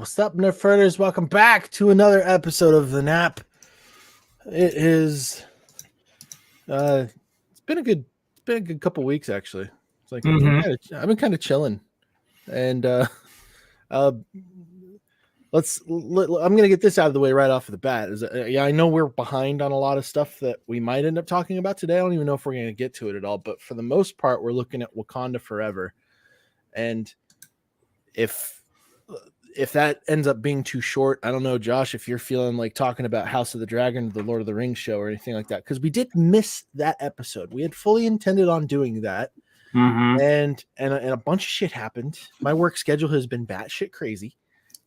What's up, Nerfherders? Welcome back to another episode of the N.A.P. It is it's been a good couple weeks actually. It's like I've been kind of chilling. And uh I'm gonna get this out of the way right off of the bat. I know we're behind on a lot of stuff that we might end up talking about today. I don't even know if we're gonna get to it at all, but for the most part, we're looking at Wakanda Forever. And if that ends up being too short, I don't know, Josh, if you're feeling like talking about House of the Dragon, the Lord of the Rings show, or anything like that, because we did miss that episode. We had fully intended on doing that, and a bunch of shit happened. My work schedule has been batshit crazy,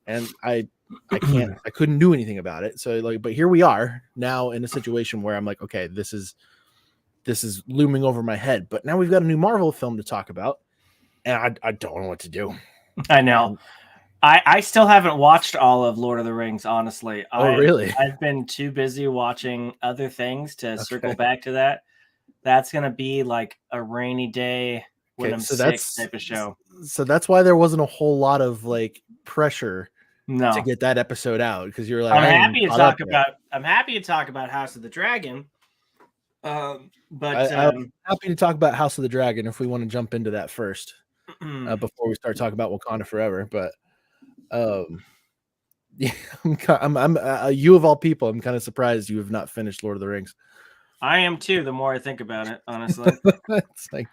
and I couldn't do anything about it. So but here we are now in a situation where I'm like, okay, this is looming over my head. But now we've got a new Marvel film to talk about, and I don't know what to do. I know. I still haven't watched all of Lord of the Rings, honestly. Really? I've been too busy watching other things to circle back to that. That's going to be like a rainy day when I'm sick type of show. So that's why there wasn't a whole lot of like pressure to get that episode out, because you're like, I'm happy to talk about House of the Dragon. I'm happy to talk about House of the Dragon if we want to jump into that first before we start talking about Wakanda Forever. But yeah, I'm you of all people, I'm kind of surprised you have not finished Lord of the Rings. I am too, the more I think about it, honestly. It's like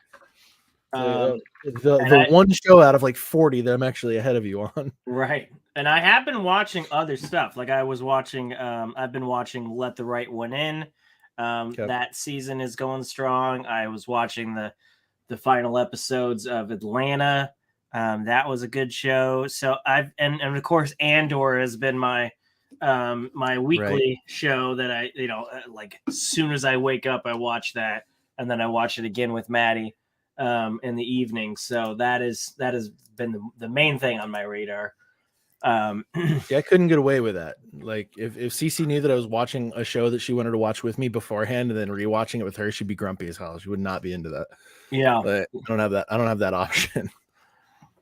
the one show out of like 40 that I'm actually ahead of you on. Right. And I have been watching other stuff. Like I've been watching Let the Right One In. That season is going strong. I was watching the final episodes of Atlanta. That was a good show. So and of course Andor has been my weekly show that I like as soon as I wake up I watch that, and then I watch it again with Maddie in the evening. So that has been the main thing on my radar. Yeah, I couldn't get away with that. Like if Cece knew that I was watching a show that she wanted to watch with me beforehand and then rewatching it with her, she'd be grumpy as hell. She would not be into that. Yeah, but I don't have that option.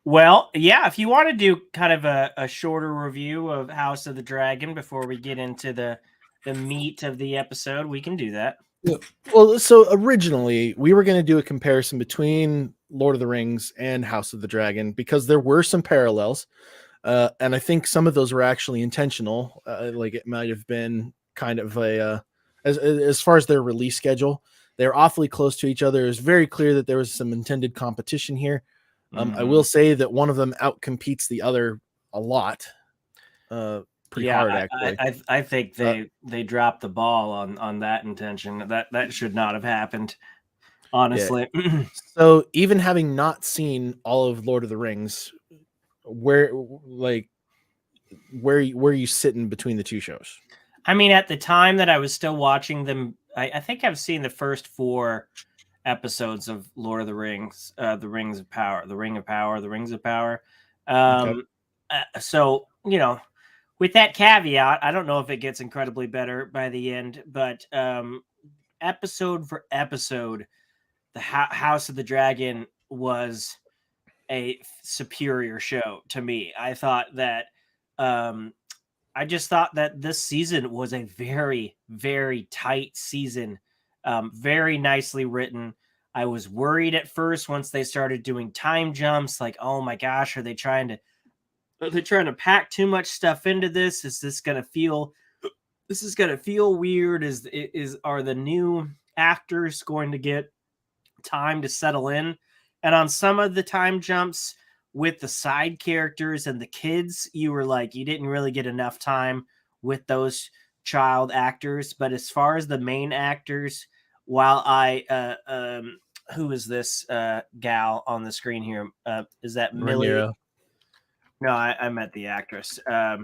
Well, yeah, if you want to do kind of a shorter review of House of the Dragon before we get into the meat of the episode, we can do that. Well, so originally we were going to do a comparison between Lord of the Rings and House of the Dragon because there were some parallels. And I think some of those were actually intentional. Like it might have been kind of as far as their release schedule, they're awfully close to each other. It's very clear that there was some intended competition here. I will say that one of them outcompetes the other a lot. Pretty hard, actually. I think they dropped the ball on that intention. That should not have happened, honestly. Yeah. So even having not seen all of Lord of the Rings, where are you sitting between the two shows? I mean, at the time that I was still watching them, I think I've seen the first 4 episodes of Lord of the Rings, the Rings of Power, the Ring of Power, the Rings of Power. So, with that caveat, I don't know if it gets incredibly better by the end, but episode for episode, the House of the Dragon was a superior show to me. I thought that I just thought that this season was a very, very tight season. Very nicely written. I was worried at first once they started doing time jumps, like, oh my gosh, are they trying to pack too much stuff into this? Is this gonna feel weird? Are the new actors going to get time to settle in? And on some of the time jumps with the side characters and the kids, you were like, you didn't really get enough time with those child actors. But as far as the main actors, while who is this gal on the screen here? Is that Millie? No, I meant the actress. Yeah,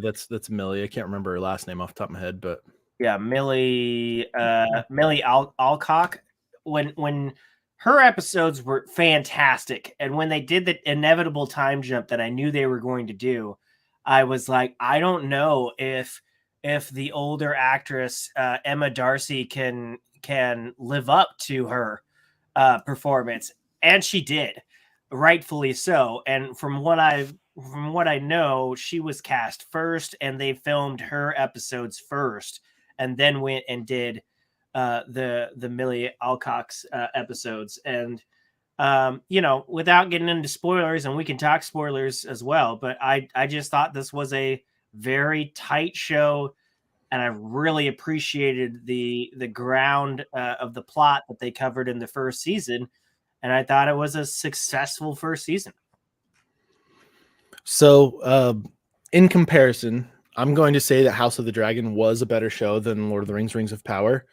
that's Millie. I can't remember her last name off the top of my head, but yeah, Millie Alcock. When her episodes were fantastic, and when they did the inevitable time jump that I knew they were going to do, I was like, I don't know if the older actress Emma Darcy can live up to her performance, and she did, rightfully so. And from what I've from what I know, she was cast first, and they filmed her episodes first, and then went and did the Millie Alcock's episodes. And without getting into spoilers, and we can talk spoilers as well, but I just thought this was a very tight show, and I really appreciated the ground of the plot that they covered in the first season, and I thought it was a successful first season. So, in comparison, I'm going to say that House of the Dragon was a better show than Lord of the Rings: Rings of Power.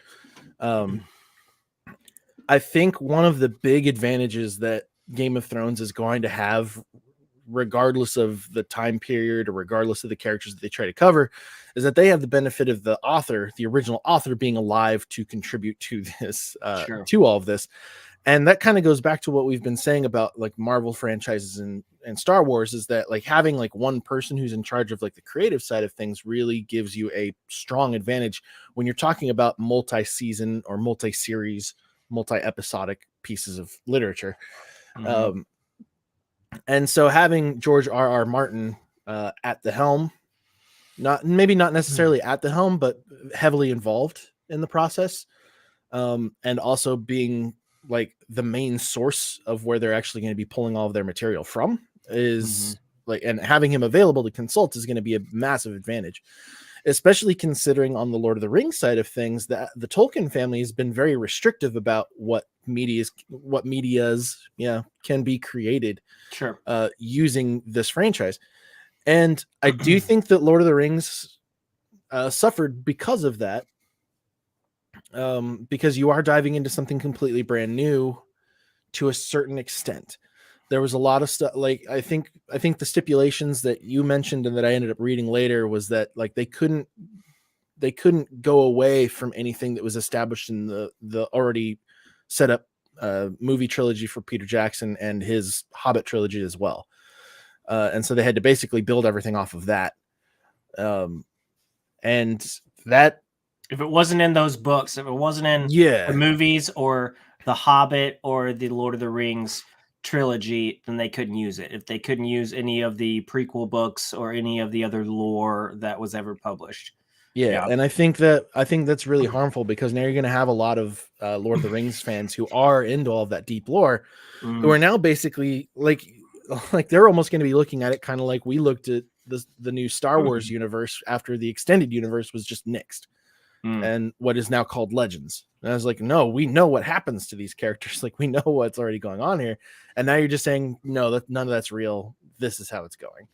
I think one of the big advantages that Game of Thrones is going to have, regardless of the time period or regardless of the characters that they try to cover, is that they have the benefit of the author, the original author, being alive to contribute to this, Sure. to all of this. And that kind of goes back to what we've been saying about like Marvel franchises and Star Wars, is that like having like one person who's in charge of like the creative side of things really gives you a strong advantage when you're talking about multi-season or multi-series, multi-episodic pieces of literature. Mhm. And so having George R.R. Martin at the helm, not necessarily at the helm, but heavily involved in the process, and also being like the main source of where they're actually going to be pulling all of their material from is like, and having him available to consult is going to be a massive advantage, especially considering on the Lord of the Rings side of things that the Tolkien family has been very restrictive about what medias can be created Sure. using this franchise. And I do think that Lord of the Rings suffered because of that, because you are diving into something completely brand new to a certain extent. There was a lot of stuff, like I think the stipulations that you mentioned and that I ended up reading later was that like they couldn't go away from anything that was established in the already set up movie trilogy for Peter Jackson and his Hobbit trilogy as well. And so they had to basically build everything off of that. And that, if it wasn't in those books, if it wasn't in the movies or the Hobbit or the Lord of the Rings trilogy, then they couldn't use it. If they couldn't use any of the prequel books or any of the other lore that was ever published. Yeah. And I think that's really harmful, because now you're going to have a lot of Lord of the Rings fans who are into all of that deep lore, who are now basically like they're almost going to be looking at it kind of like we looked at the new Star Wars universe after the extended universe was just nixed. And what is now called Legends. And I was like, no, we know what happens to these characters. Like, we know what's already going on here. And now you're just saying, no, none of that's real. This is how it's going.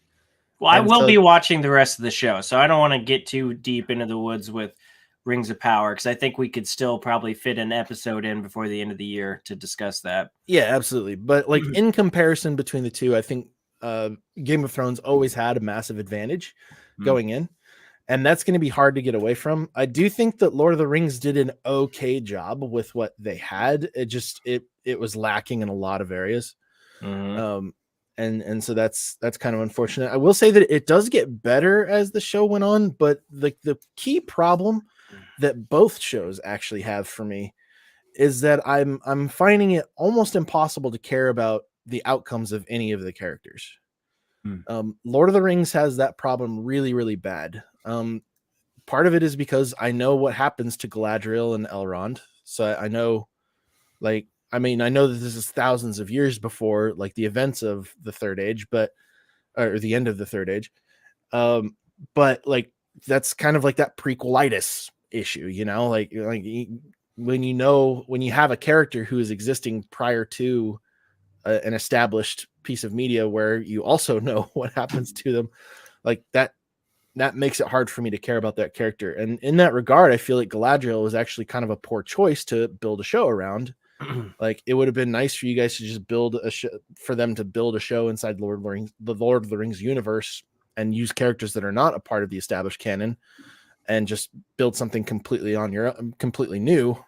Well, I will be watching the rest of the show, so I don't want to get too deep into the woods with Rings of Power, because I think we could still probably fit an episode in before the end of the year to discuss that. Yeah, absolutely. But like in comparison between the two, I think Game of Thrones always had a massive advantage going in. And that's going to be hard to get away from. I do think that Lord of the Rings did an okay job with what they had. It was lacking in a lot of areas. And so that's kind of unfortunate. I will say that it does get better as the show went on, but the key problem that both shows actually have for me is that I'm finding it almost impossible to care about the outcomes of any of the characters. Lord of the Rings has that problem really, really bad. Part of it is because I know what happens to Galadriel and Elrond. So I know, like, I know that this is thousands of years before like the events of the Third Age, or the end of the Third Age. But like, that's kind of like that prequelitis issue, like when you have a character who is existing prior to an established piece of media where you also know what happens to them, like that makes it hard for me to care about that character. And in that regard, I feel like Galadriel was actually kind of a poor choice to build a show around. Like, it would have been nice for you guys to just build a show, for them to build a show inside the Lord of the Rings universe, and use characters that are not a part of the established canon, and just build something completely new.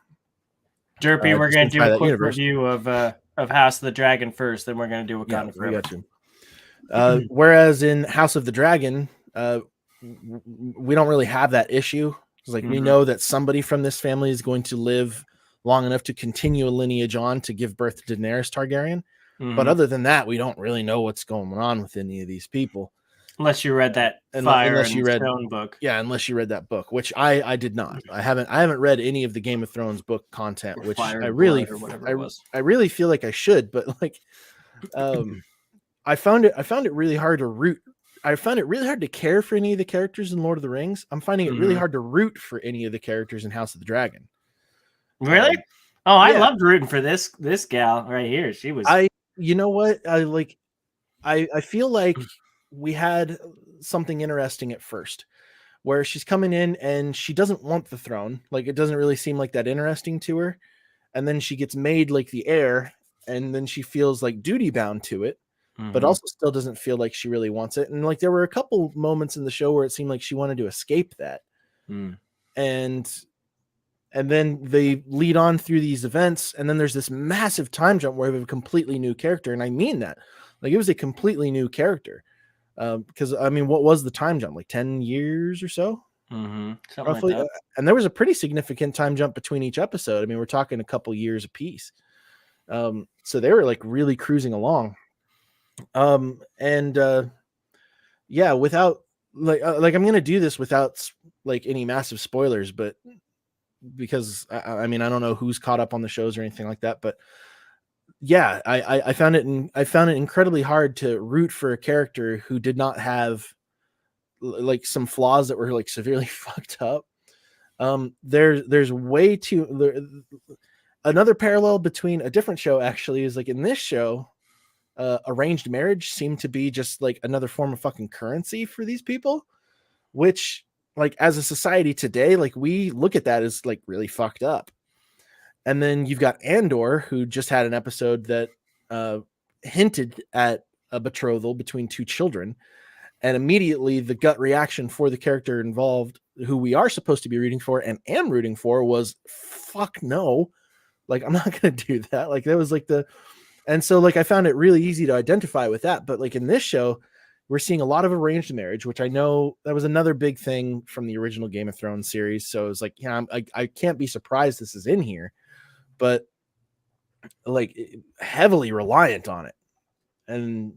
Derpy, we're going to do a quick review of House of the Dragon first, then we're going to do Wakanda Forever. Whereas in House of the Dragon, we don't really have that issue. It's like, we know that somebody from this family is going to live long enough to continue a lineage on to give birth to Daenerys Targaryen. But other than that, we don't really know what's going on with any of these people. Unless you read that Fire unless you and read Stone book. Yeah, unless you read that book, which I did not. I haven't read any of the Game of Thrones book content, which Fire I and really Blood or whatever it was. I really feel like I should, but like I found it really hard to root. I found it really hard to care for any of the characters in Lord of the Rings. I'm finding it really hard to root for any of the characters in House of the Dragon. Really? I loved rooting for this gal right here. She was. You know what? I feel like we had something interesting at first, where she's coming in and she doesn't want the throne. Like, it doesn't really seem like that interesting to her. And then she gets made like the heir, and then she feels like duty bound to it, but also still doesn't feel like she really wants it. And like, there were a couple moments in the show where it seemed like she wanted to escape that. And then they lead on through these events, and then there's this massive time jump where we have a completely new character. And I mean that. Like, it was a completely new character. Because I mean, what was the time jump? Like 10 years or so? Roughly. Like, and there was a pretty significant time jump between each episode. I mean, we're talking a couple years apiece. So they were like really cruising along. Yeah, without like I'm gonna do this without like any massive spoilers, but because I mean, I don't know who's caught up on the shows or anything like that, but yeah, I found it incredibly hard to root for a character who did not have like some flaws that were like severely fucked up. There's way too another parallel between a different show actually is like in this show, arranged marriage seemed to be just like another form of fucking currency for these people, which like as a society today, like we look at that as like really fucked up. And then you've got Andor, who just had an episode that hinted at a betrothal between two children. And immediately the gut reaction for the character involved, who we are supposed to be rooting for and am rooting for, was fuck no. Like, I'm not going to do that. Like, that was like and so like, I found it really easy to identify with that. But like in this show, we're seeing a lot of arranged marriage, which I know that was another big thing from the original Game of Thrones series. So it's like, yeah, I can't be surprised this is in here, but like heavily reliant on it. And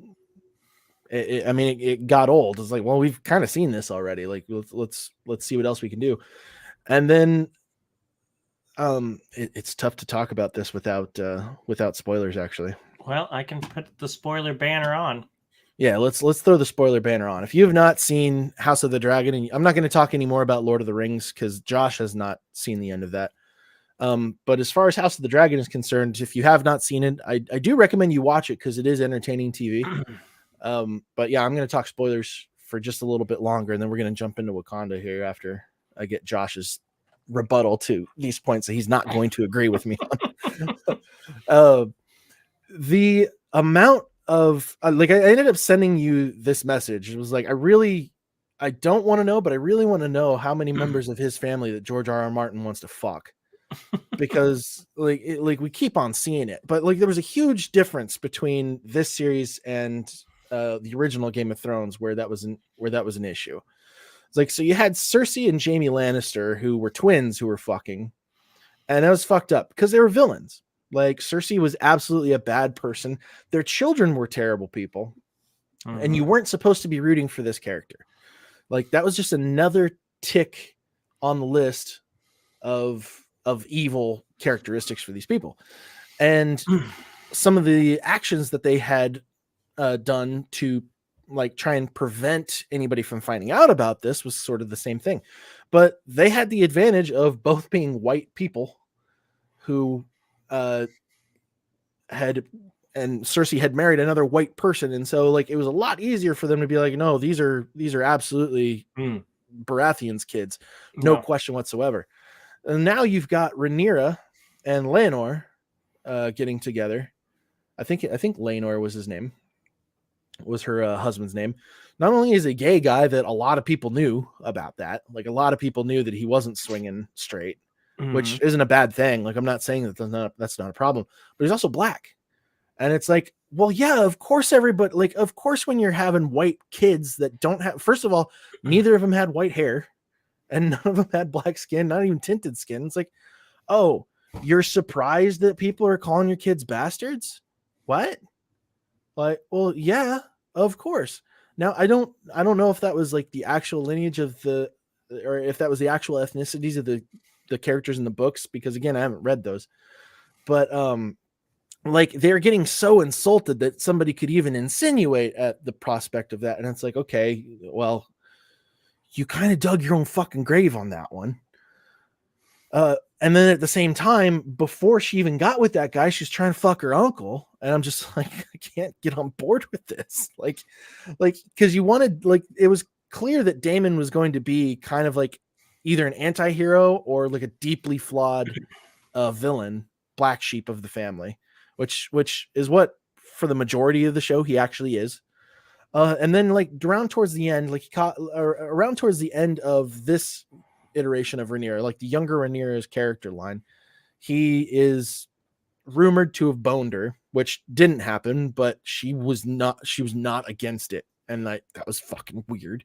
I mean, it got old. It's like, well, we've kind of seen this already. Like, let's see what else we can do. And then it's tough to talk about this without spoilers, actually. Well, I can put the spoiler banner on. Yeah, let's throw the spoiler banner on. If you have not seen House of the Dragon, and I'm not going to talk anymore about Lord of the Rings because Josh has not seen the end of that. But as far as House of the Dragon is concerned, if you have not seen it, I do recommend you watch it because it is entertaining TV. But yeah, I'm going to talk spoilers for just a little bit longer, and then we're going to jump into Wakanda here after I get Josh's rebuttal to these points that he's not going to agree with me on. The amount of like, I ended up sending you this message. It was like, I don't want to know, but I really want to know how many members of his family that George R.R. Martin wants to fuck. Because like we keep on seeing it, but like there was a huge difference between this series and the original Game of Thrones where that was an issue. It's like, so you had Cersei and Jaime Lannister, who were twins, who were fucking, and that was fucked up because they were villains. Like, Cersei was absolutely a bad person. Their children were terrible people, and you weren't supposed to be rooting for this character. Like, that was just another tick on the list of evil characteristics for these people. And some of the actions that they had done to like try and prevent anybody from finding out about this was sort of the same thing. But they had the advantage of both being white people who Cersei had married another white person. And so like, it was a lot easier for them to be like, no, these are absolutely Baratheon's kids. No question whatsoever. And now you've got Rhaenyra and Laenor getting together. I think Laenor was his name, was her husband's name. Not only is a gay guy that a lot of people knew about that, like a lot of people knew that he wasn't swinging straight, which isn't a bad thing. Like, I'm not saying that that's not a problem, but he's also black. And it's like, well, yeah, of course, everybody, like, of course, when you're having white kids that don't have, first of all, neither of them had white hair. And none of them had black skin, not even tinted skin. It's like, oh, you're surprised that people are calling your kids bastards? What? Like, well, yeah, of course. Now I don't know if that was like the actual lineage of the, or if that was the actual ethnicities of the characters in the books, because again, I haven't read those. But like they're getting so insulted that somebody could even insinuate at the prospect of that, and it's like, okay, well, you kind of dug your own fucking grave on that one. And then at the same time, before she even got with that guy, she's trying to fuck her uncle. And I'm just like, I can't get on board with this. Like, because you wanted, like, it was clear that Damon was going to be kind of like either an anti-hero or like a deeply flawed villain, black sheep of the family, which is what for the majority of the show he actually is. And then like around towards the end, like around towards the end of this iteration of Rhaenyra, like the younger Rhaenyra's character line, he is rumored to have boned her, which didn't happen, but she was not against it, and like that was fucking weird.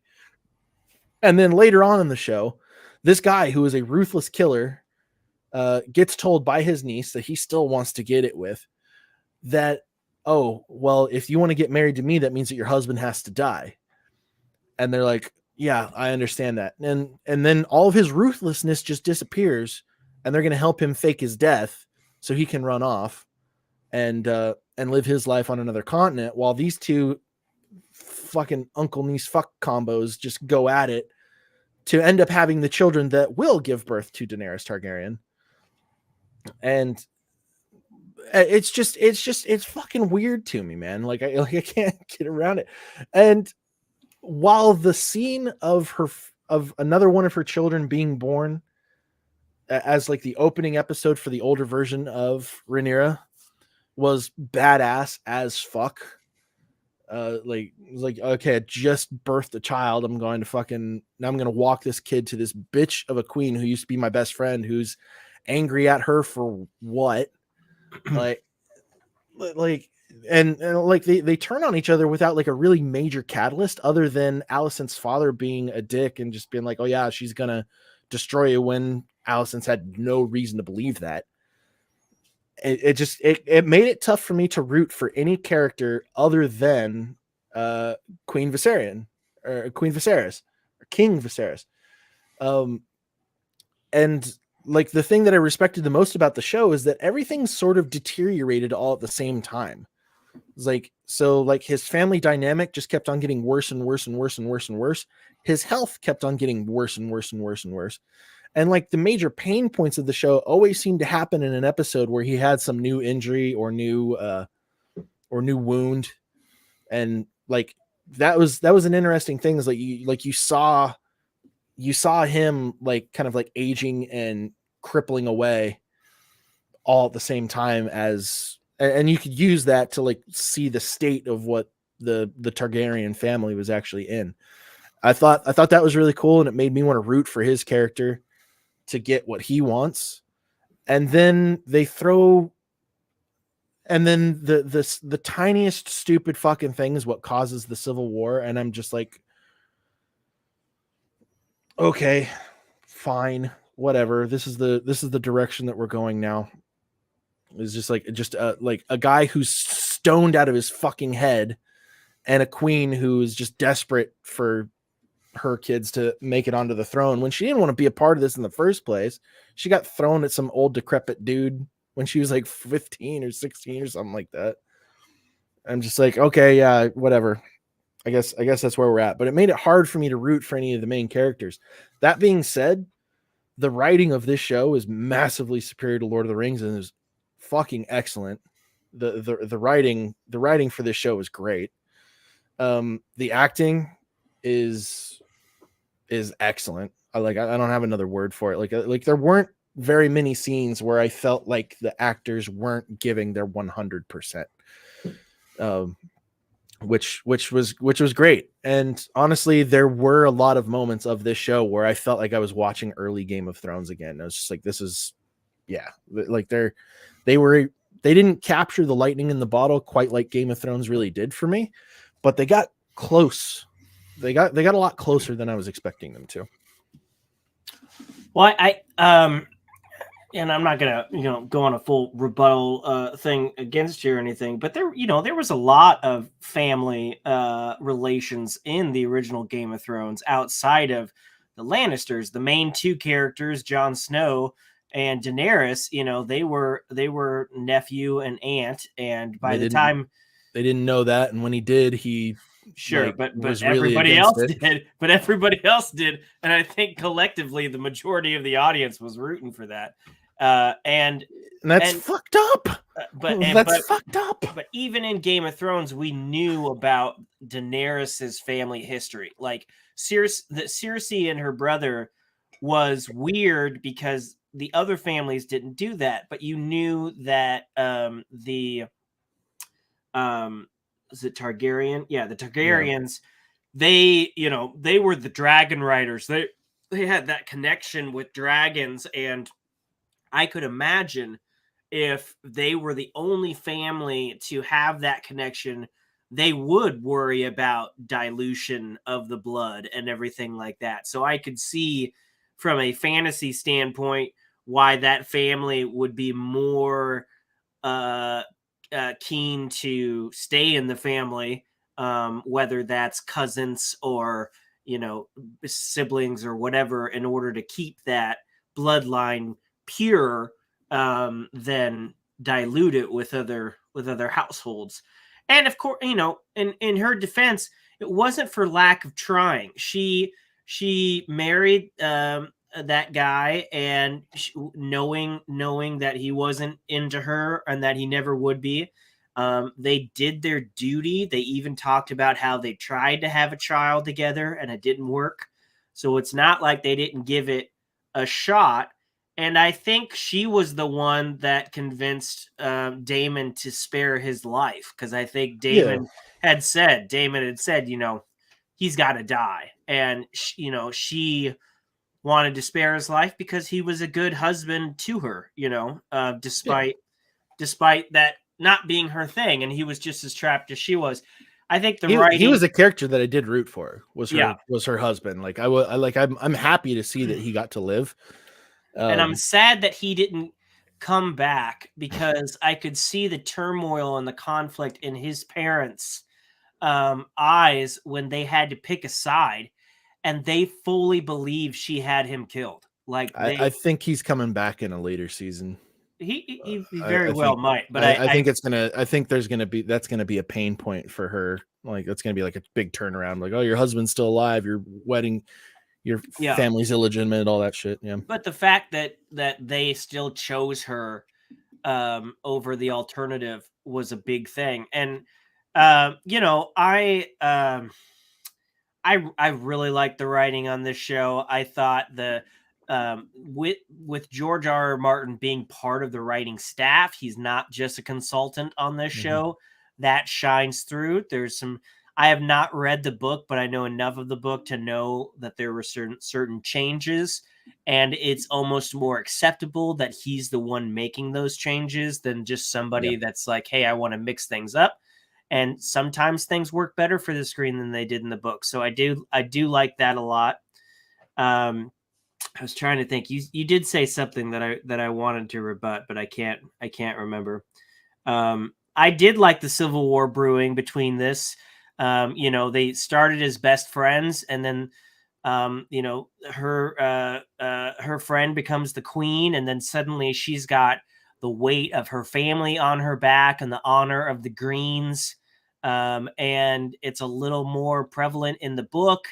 And then later on in the show, this guy who is a ruthless killer gets told by his niece that he still wants to get it with, that, oh, well, if you want to get married to me, that means that your husband has to die. And they're like, yeah, I understand that. And then all of his ruthlessness just disappears, and they're going to help him fake his death so he can run off and live his life on another continent, while these two fucking uncle niece fuck combos just go at it to end up having the children that will give birth to Daenerys Targaryen. And it's fucking weird to me, man. Like I can't get around it. And while the scene of another one of her children being born as like the opening episode for the older version of Rhaenyra was badass as fuck. Like, okay, I just birthed a child. I'm going to walk this kid to this bitch of a queen who used to be my best friend, who's angry at her for what? like and like they turn on each other without like a really major catalyst, other than Alicent's father being a dick and just being like, oh yeah, she's gonna destroy you, when Alicent's had no reason to believe that. It made it tough for me to root for any character other than Queen Viserion or Queen Viserys or King Viserys. And like the thing that I respected the most about the show is that everything sort of deteriorated all at the same time. It's like, so like his family dynamic just kept on getting worse and worse and worse and worse and worse. His health kept on getting worse and worse and worse and worse. And like the major pain points of the show always seemed to happen in an episode where he had some new injury or new wound. And like, that was an interesting thing, is like you saw him like kind of like aging and crippling away all at the same time, as, and you could use that to like see the state of what the Targaryen family was actually in. I thought that was really cool, and it made me want to root for his character to get what he wants. And then they throw, and then the tiniest stupid fucking thing is what causes the civil war, and I'm just like, okay, fine, whatever. This is the direction that we're going now. It's just like a guy who's stoned out of his fucking head, and a queen who is just desperate for her kids to make it onto the throne when she didn't want to be a part of this in the first place. She got thrown at some old decrepit dude when she was like 15 or 16 or something like that. I'm just like, okay, yeah, whatever. I guess that's where we're at. But it made it hard for me to root for any of the main characters. That being said, the writing of this show is massively superior to Lord of the Rings and is fucking excellent. The writing for this show is great. The acting is excellent. I don't have another word for it. Like there weren't very many scenes where I felt like the actors weren't giving their 100%. Which was great. And honestly, there were a lot of moments of this show where I felt like I was watching early Game of Thrones again. I was just like, this is, yeah, like they didn't capture the lightning in the bottle quite like Game of Thrones really did for me, but they got close. They got a lot closer than I was expecting them to. Well, and I'm not gonna, go on a full rebuttal thing against you or anything, but there was a lot of family relations in the original Game of Thrones outside of the Lannisters. The main two characters, Jon Snow and Daenerys, they were nephew and aunt, and by the time they didn't know that, and when he did, he sure, but was really everybody against else it. did. But everybody else did, and I think collectively the majority of the audience was rooting for that. And that's and fucked up. That's fucked up. but even in Game of Thrones, we knew about Daenerys's family history. Like Cersei and her brother was weird because the other families didn't do that, but you knew that the is it Targaryen? Yeah, the Targaryens. They were the dragon riders. They had that connection with dragons, and I could imagine if they were the only family to have that connection, they would worry about dilution of the blood and everything like that. So I could see from a fantasy standpoint why that family would be more uh, keen to stay in the family, whether that's cousins or siblings or whatever, in order to keep that bloodline pure, than dilute it with other households. And of course, in her defense, it wasn't for lack of trying. She married that guy, and knowing that he wasn't into her and that he never would be. They did their duty. They even talked about how they tried to have a child together and it didn't work. So it's not like they didn't give it a shot. And I think she was the one that convinced Damon to spare his life, because I think Damon had said, he's got to die. And, she wanted to spare his life because he was a good husband to her, despite that not being her thing, and he was just as trapped as she was. I think he was a character that I did root for. Was her husband. Like I'm happy to see that he got to live. And I'm sad that he didn't come back, because I could see the turmoil and the conflict in his parents' eyes when they had to pick a side, and they fully believe she had him killed. Like I think he's coming back in a later season. He very well might, but I think that's gonna be a pain point for her. Like that's gonna be like a big turnaround. Like, oh, your husband's still alive. Your family's illegitimate. All that shit. Yeah. But the fact that they still chose her over the alternative was a big thing. And I really liked the writing on this show. I thought with George R.R. Martin being part of the writing staff, he's not just a consultant on this show. That shines through. I have not read the book, but I know enough of the book to know that there were certain changes, and it's almost more acceptable that he's the one making those changes than just somebody that's like, hey, I want to mix things up. And sometimes things work better for the screen than they did in the book. So I do like that a lot. I was trying to think. You did say something that I wanted to rebut, but I can't remember. I did like the civil war brewing between this. They started as best friends, and then her friend becomes the queen, and then suddenly she's got the weight of her family on her back and the honor of the Greens. And it's a little more prevalent in the book,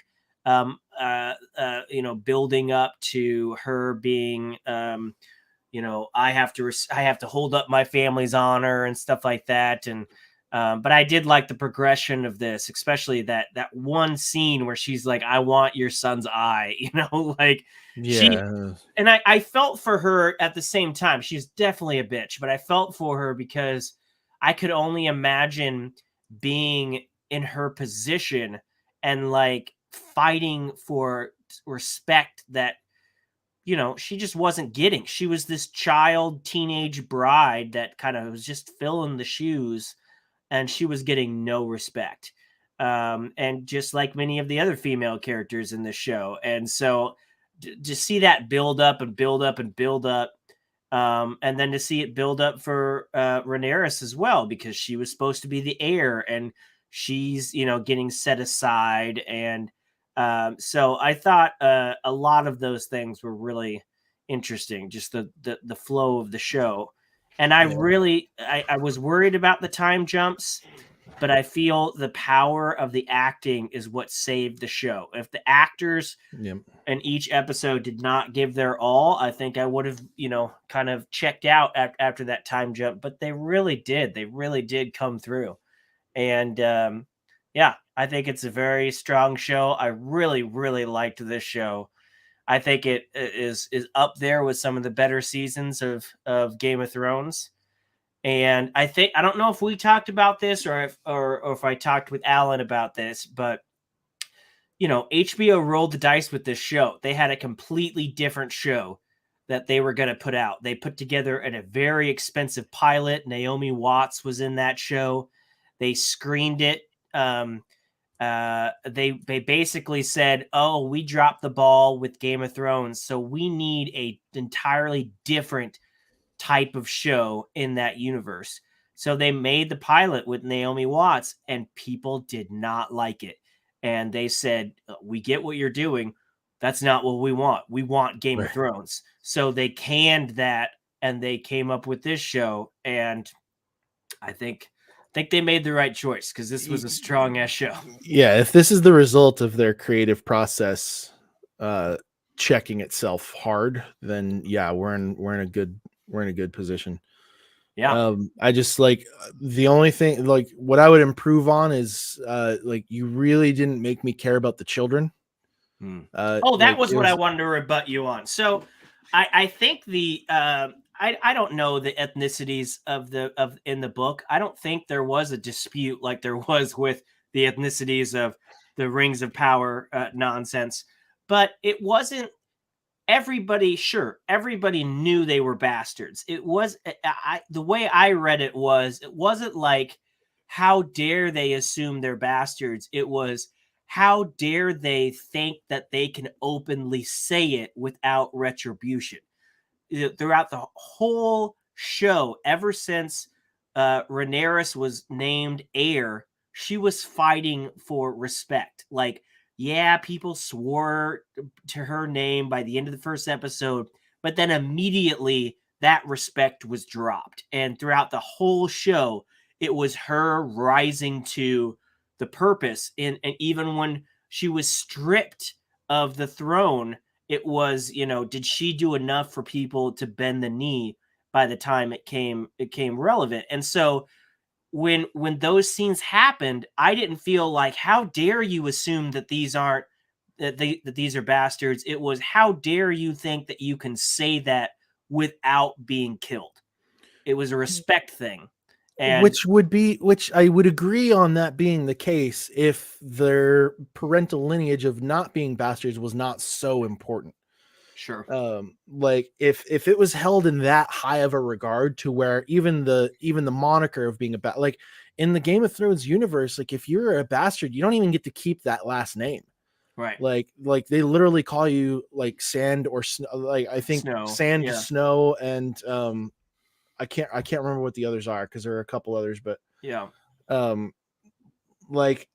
building up to her being, I have to hold up my family's honor and stuff like that. And, but I did like the progression of this, especially that one scene where she's like, I want your son's eye, and I felt for her at the same time. She's definitely a bitch, but I felt for her because I could only imagine being in her position and like fighting for respect that she just wasn't getting. She was this child teenage bride that kind of was just filling the shoes, and she was getting no respect, and just like many of the other female characters in this show. And so to see that build up and build up and build up, And then to see it build up for Rhaenyra as well, because she was supposed to be the heir, and she's getting set aside, and so I thought a lot of those things were really interesting, just the flow of the show. And I really I was worried about the time jumps, but I feel the power of the acting is what saved the show. If the actors in each episode did not give their all, I think I would have, kind of checked out after that time jump. But they really did. They really did come through. And yeah, I think it's a very strong show. I really, really liked this show. I think it is up there with some of the better seasons of Game of Thrones. And I don't know if we talked about this or if I talked with Alan about this, but HBO rolled the dice with this show. They had a completely different show that they were going to put out. They put together a very expensive pilot. Naomi Watts was in that show. They screened it. They basically said, "Oh, we dropped the ball with Game of Thrones, so we need a entirely different type of show in that universe." So they made the pilot with Naomi Watts, and people did not like it. And they said, "We get what you're doing. That's not what we want. We want Game of Thrones." So they canned that, and they came up with this show. And I think they made the right choice, because this was a strong ass show. Yeah, if this is the result of their creative process checking itself hard, then yeah, we're in a good position. Yeah. I just like the only thing like what I would improve on is like you really didn't make me care about the children. That was what I wanted to rebut you on. So I think the I don't know the ethnicities of in the book. I don't think there was a dispute like there was with the ethnicities of the Rings of Power nonsense, but it wasn't everybody. Sure, everybody knew they were bastards. It was the way I read it wasn't like, how dare they assume they're bastards. It was, how dare they think that they can openly say it without retribution. Throughout the whole show, ever since Rhaenyra was named heir, she was fighting for respect. Like, yeah, people swore to her name by the end of the first episode, but then immediately that respect was dropped. And throughout the whole show, it was her rising to the purpose. And even when she was stripped of the throne, it was, did she do enough for people to bend the knee by the time it came relevant? And so when those scenes happened, I didn't feel like, how dare you assume that these aren't that these are bastards. It was, how dare you think that you can say that without being killed. It was a respect thing. And which I would agree on that being the case if their parental lineage of not being bastards was not so important. Sure. Like if it was held in that high of a regard to where even the moniker of being like in the Game of Thrones universe, like if you're a bastard, you don't even get to keep that last name. Right. Like they literally call you like Sand or like I think Snow. Sand, Yeah. Snow, and I can't remember what the others are because there are a couple others, but yeah. Like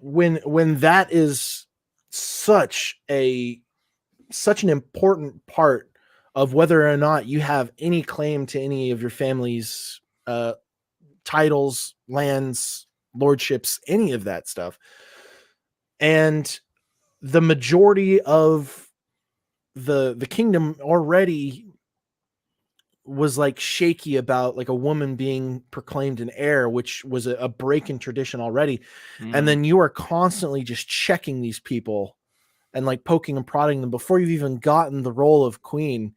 when that is such an important part of whether or not you have any claim to any of your family's titles, lands, lordships, any of that stuff. And the majority of the kingdom already was like shaky about like a woman being proclaimed an heir, which was a break in tradition already. And then you are constantly just checking these people and like poking and prodding them before you've even gotten the role of queen,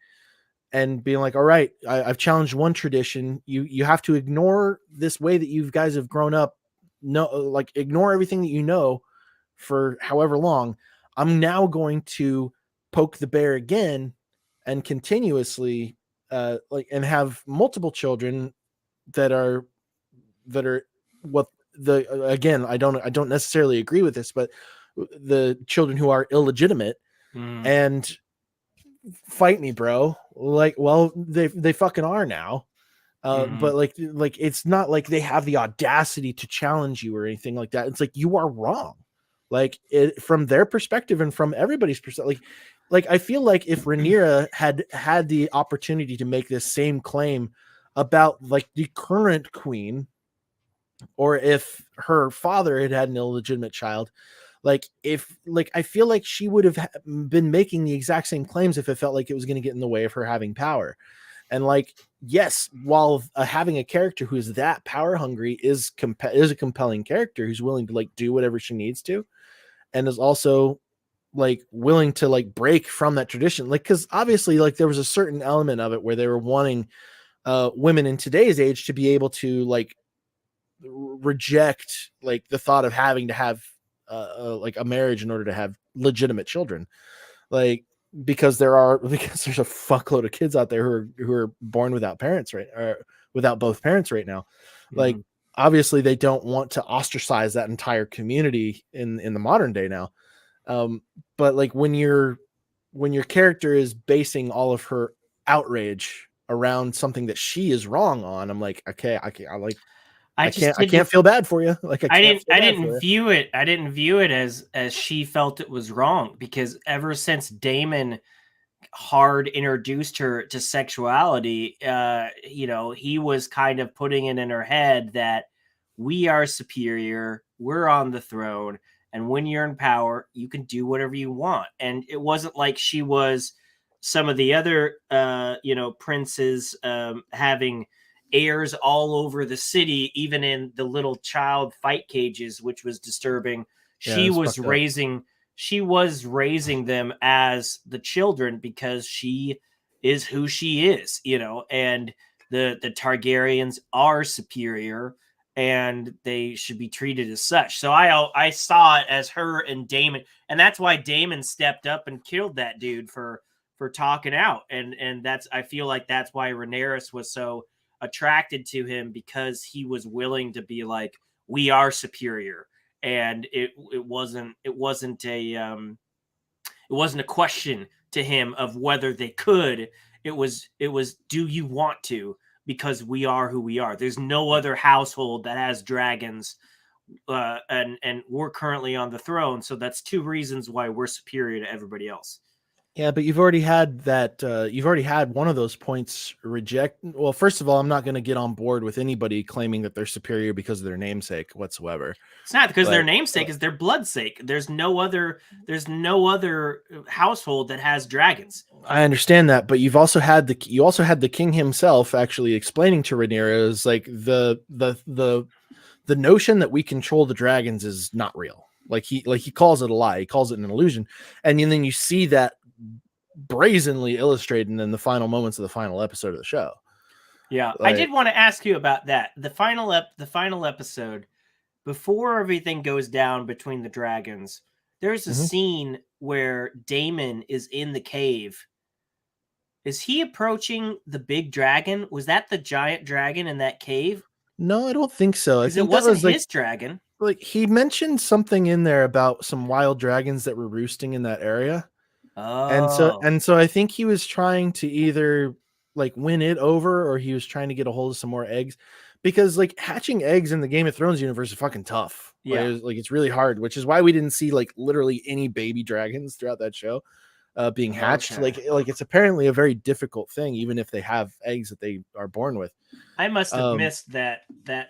and being like, all right, I've challenged one tradition. You have to ignore this way that you guys have grown up. No, like ignore everything that you know for however long. I'm now going to poke the bear again and continuously and have multiple children that are what the again, I don't necessarily agree with this, but the children who are illegitimate. And fight me, bro. Like, well, they fucking are now. But like it's not like they have the audacity to challenge you or anything like that. It's like you are wrong. Like from their perspective and from everybody's perspective. Like I feel like if Rhaenyra had the opportunity to make this same claim about like the current queen, or if her father had an illegitimate child, like if like I feel like she would have been making the exact same claims if it felt like it was going to get in the way of her having power. And like, yes, while having a character who's that power hungry is a compelling character who's willing to like do whatever she needs to, and is also like willing to like break from that tradition. Like, because obviously, like there was a certain element of it where they were wanting women in today's age to be able to like reject like the thought of having to have like a marriage in order to have legitimate children. Like because there's a fuckload of kids out there who are born without parents, right, or without both parents right now. Like obviously they don't want to ostracize that entire community in the modern day now. But like when your character is basing all of her outrage around something that she is wrong on, I'm like, okay, I can't feel bad for you. Like I can't didn't feel bad for you. I didn't view it as she felt it was wrong, because ever since Damon hard introduced her to sexuality, he was kind of putting it in her head that we are superior, we're on the throne, and when you're in power, you can do whatever you want. And it wasn't like she was some of the other princes, having heirs all over the city, even in the little child fight cages, which was disturbing. Yeah, She it's was fucked up. raising them as the children because she is who she is, and the Targaryens are superior and they should be treated as such. So I saw it as her and Damon, and that's why Damon stepped up and killed that dude for talking out. And that's, I feel like that's why Rhaenyra was so attracted to him, because he was willing to be like, we are superior. And it wasn't a question to him of whether they could. It was do you want to, because we are who we are. There's no other household that has dragons, and we're currently on the throne, so that's two reasons why we're superior to everybody else. Yeah, but you've already had that. You've already had one of those points reject. Well, first of all, I'm not going to get on board with anybody claiming that they're superior because of their namesake whatsoever. It's not because their But namesake is their blood sake. There's no other household that has dragons. I understand that, but you also had the king himself actually explaining to Rhaenyra is like the notion that we control the dragons is not real. Like he calls it a lie. He calls it an illusion, and then you see that brazenly illustrated in the final moments of the final episode of the show. Yeah, I did want to ask you about that. The final episode, before everything goes down between the dragons, there's a scene where Damon is in the cave. Is he approaching the big dragon? Was that the giant dragon in that cave? No, I don't think so. I think it wasn't that was his dragon. Like he mentioned something in there about some wild dragons that were roosting in that area. Oh. And so I think he was trying to either like win it over, or he was trying to get a hold of some more eggs, because like hatching eggs in the Game of Thrones universe is fucking tough. Yeah. Like it's really hard, which is why we didn't see like literally any baby dragons throughout that show being hatched. Okay. Like it's apparently a very difficult thing, even if they have eggs that they are born with. I must have missed that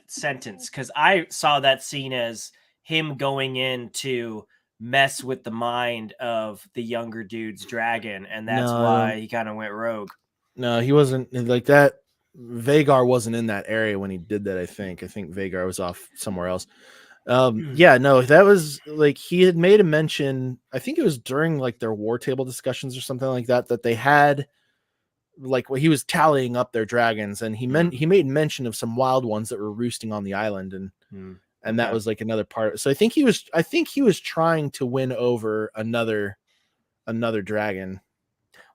sentence, because I saw that scene as him going in to mess with the mind of the younger dude's dragon, and that's why he kind of went rogue. No, he wasn't like that. Vagar wasn't in that area when he did that. I think Vagar was off somewhere else. Yeah, no, that was like he had made a mention. I think it was during like their war table discussions or something like that, that they had like he was tallying up their dragons, and he made mention of some wild ones that were roosting on the island, and that was like another part. So I think he was trying to win over another dragon.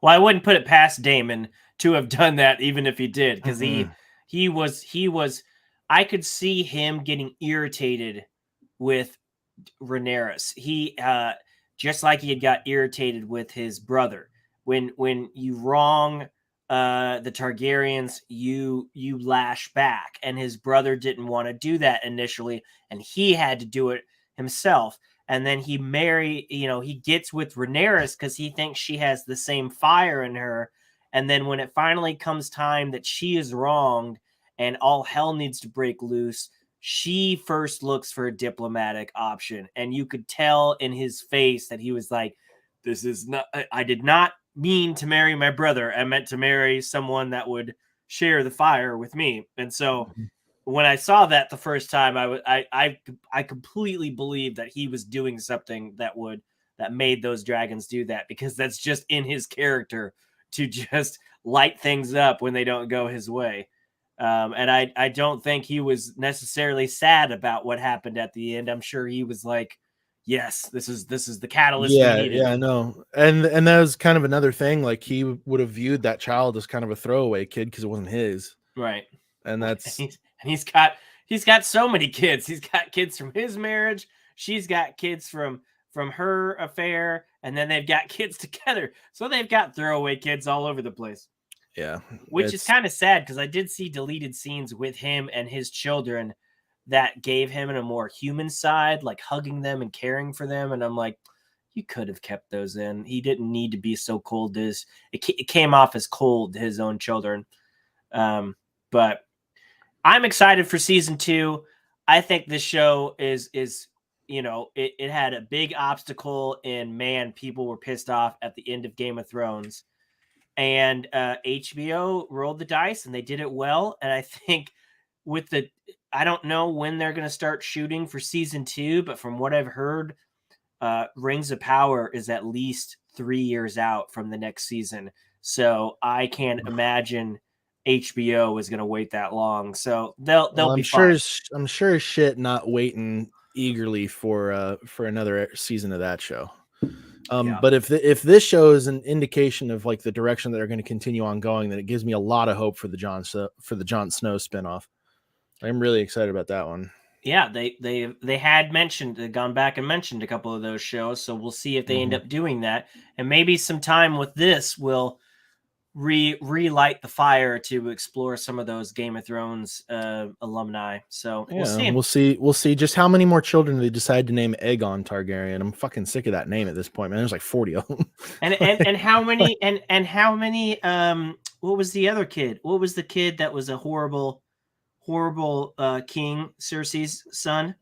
Well, I wouldn't put it past Damon to have done that, even if he did, because he was. I could see him getting irritated with Rhaenyra. He just like he had got irritated with his brother. when you wrong the Targaryens, you lash back, and his brother didn't want to do that initially, and he had to do it himself. And then he he gets with Rhaenyra because he thinks she has the same fire in her. And then when it finally comes time that she is wronged and all hell needs to break loose, she first looks for a diplomatic option. And you could tell in his face that he was like, this is not, I did not mean to marry my brother. I meant to marry someone that would share the fire with me. And so when I saw that the first time, I completely believed that he was doing something that made those dragons do that, because that's just in his character to just light things up when they don't go his way. And I don't think he was necessarily sad about what happened at the end. I'm sure he was like, yes, this is the catalyst we needed. Yeah, I know. And that was kind of another thing. Like, he would have viewed that child as kind of a throwaway kid because it wasn't his. Right. And that's he's got so many kids. He's got kids from his marriage. She's got kids from her affair, and then they've got kids together. So they've got throwaway kids all over the place. Yeah. Which is kind of sad, because I did see deleted scenes with him and his children that gave him a more human side, like hugging them and caring for them. And I'm like, you could have kept those in. He didn't need to be so cold. It came off as cold to his own children. But I'm excited for season 2. I think this show is it had a big obstacle in, man, people were pissed off at the end of Game of Thrones. And HBO rolled the dice and they did it well. And I think I don't know when they're going to start shooting for season 2, but from what I've heard, Rings of Power is at least 3 years out from the next season. So I can't imagine HBO is going to wait that long. So they'll be fine. I'm sure as shit not waiting eagerly for another season of that show. But if this show is an indication of like the direction that they're going to continue on going, then it gives me a lot of hope for the Jon Snow spinoff. I'm really excited about that one. Yeah, they had mentioned, they'd gone back and mentioned a couple of those shows, so we'll see if they end up doing that, and maybe some time with this will relight the fire to explore some of those Game of Thrones alumni. So we'll see just how many more children they decide to name Aegon Targaryen. I'm fucking sick of that name at this point, man. There's like 40 of them. and how many how many what was the other kid? What was the kid that was a horrible king, Cersei's son?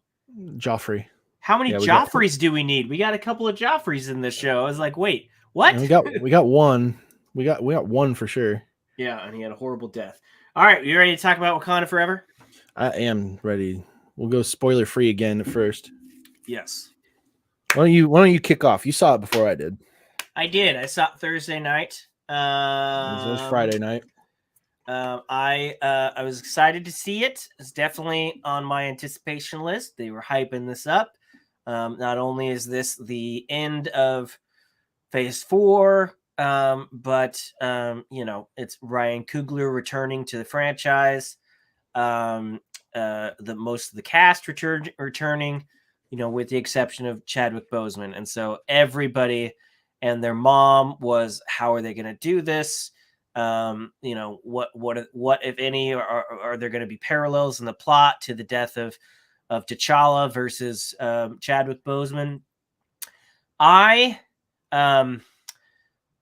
Joffrey. How many Joffreys do we need? We got a couple of Joffreys in this show. I was like, wait, what? And we got one. We got one for sure. Yeah, and he had a horrible death. All right, you ready to talk about Wakanda Forever? I am ready. We'll go spoiler free again first. Yes. Why don't you kick off? You saw it before I did. I did. I saw it Thursday night. It was Friday night. I was excited to see it. It's definitely on my anticipation list. They were hyping this up. Not only is this the end of Phase 4, but it's Ryan Coogler returning to the franchise. The most of the cast returning, with the exception of Chadwick Boseman, and so everybody and their mom was, how are they going to do this? What if any are there going to be parallels in the plot to the death of T'Challa versus Chadwick Boseman?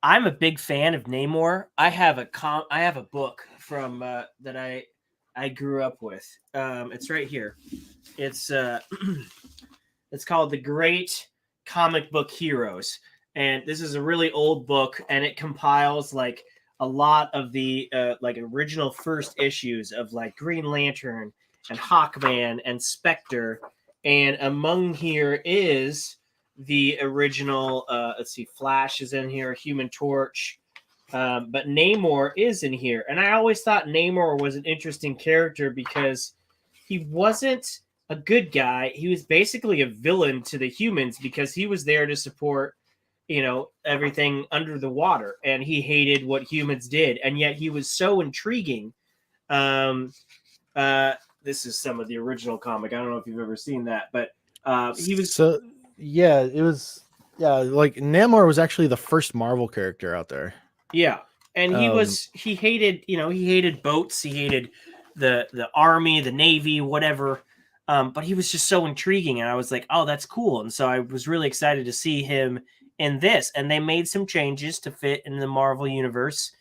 I'm a big fan of Namor. I have a book from that I grew up with. It's right here. It's it's called The Great Comic Book Heroes, and this is a really old book, and it compiles like a lot of the like original first issues of like Green Lantern and Hawkman and Spectre, and among here is the original, let's see, Flash is in here, Human Torch, but Namor is in here. And I always thought Namor was an interesting character because he wasn't a good guy. He was basically a villain to the humans because he was there to support, everything under the water. And he hated what humans did. And yet he was so intriguing. This is some of the original comic. I don't know if you've ever seen that, but he was... So... Yeah, it was Yeah, like Namor was actually the first Marvel character out there. Yeah. And he hated, he hated boats, he hated the army, the navy, whatever. But he was just so intriguing, and I was like, oh, that's cool. And so I was really excited to see him in this. And they made some changes to fit in the Marvel universe,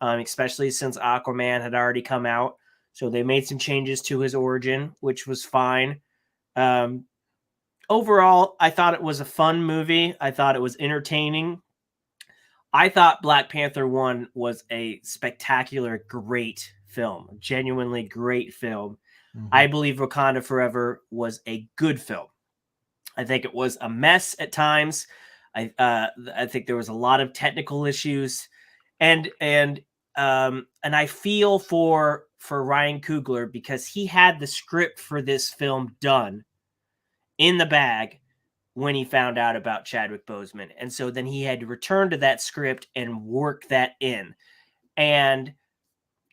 especially since Aquaman had already come out. So they made some changes to his origin, which was fine. Um, Overall, I thought it was a fun movie. I thought it was entertaining. I thought Black Panther 1 was a spectacular, great film, genuinely great film. I believe Wakanda Forever was a good film. I think it was a mess at times. I think there was a lot of technical issues, and I feel for Ryan Coogler because he had the script for this film done in the bag when he found out about Chadwick Boseman. And so then he had to return to that script and work that in. And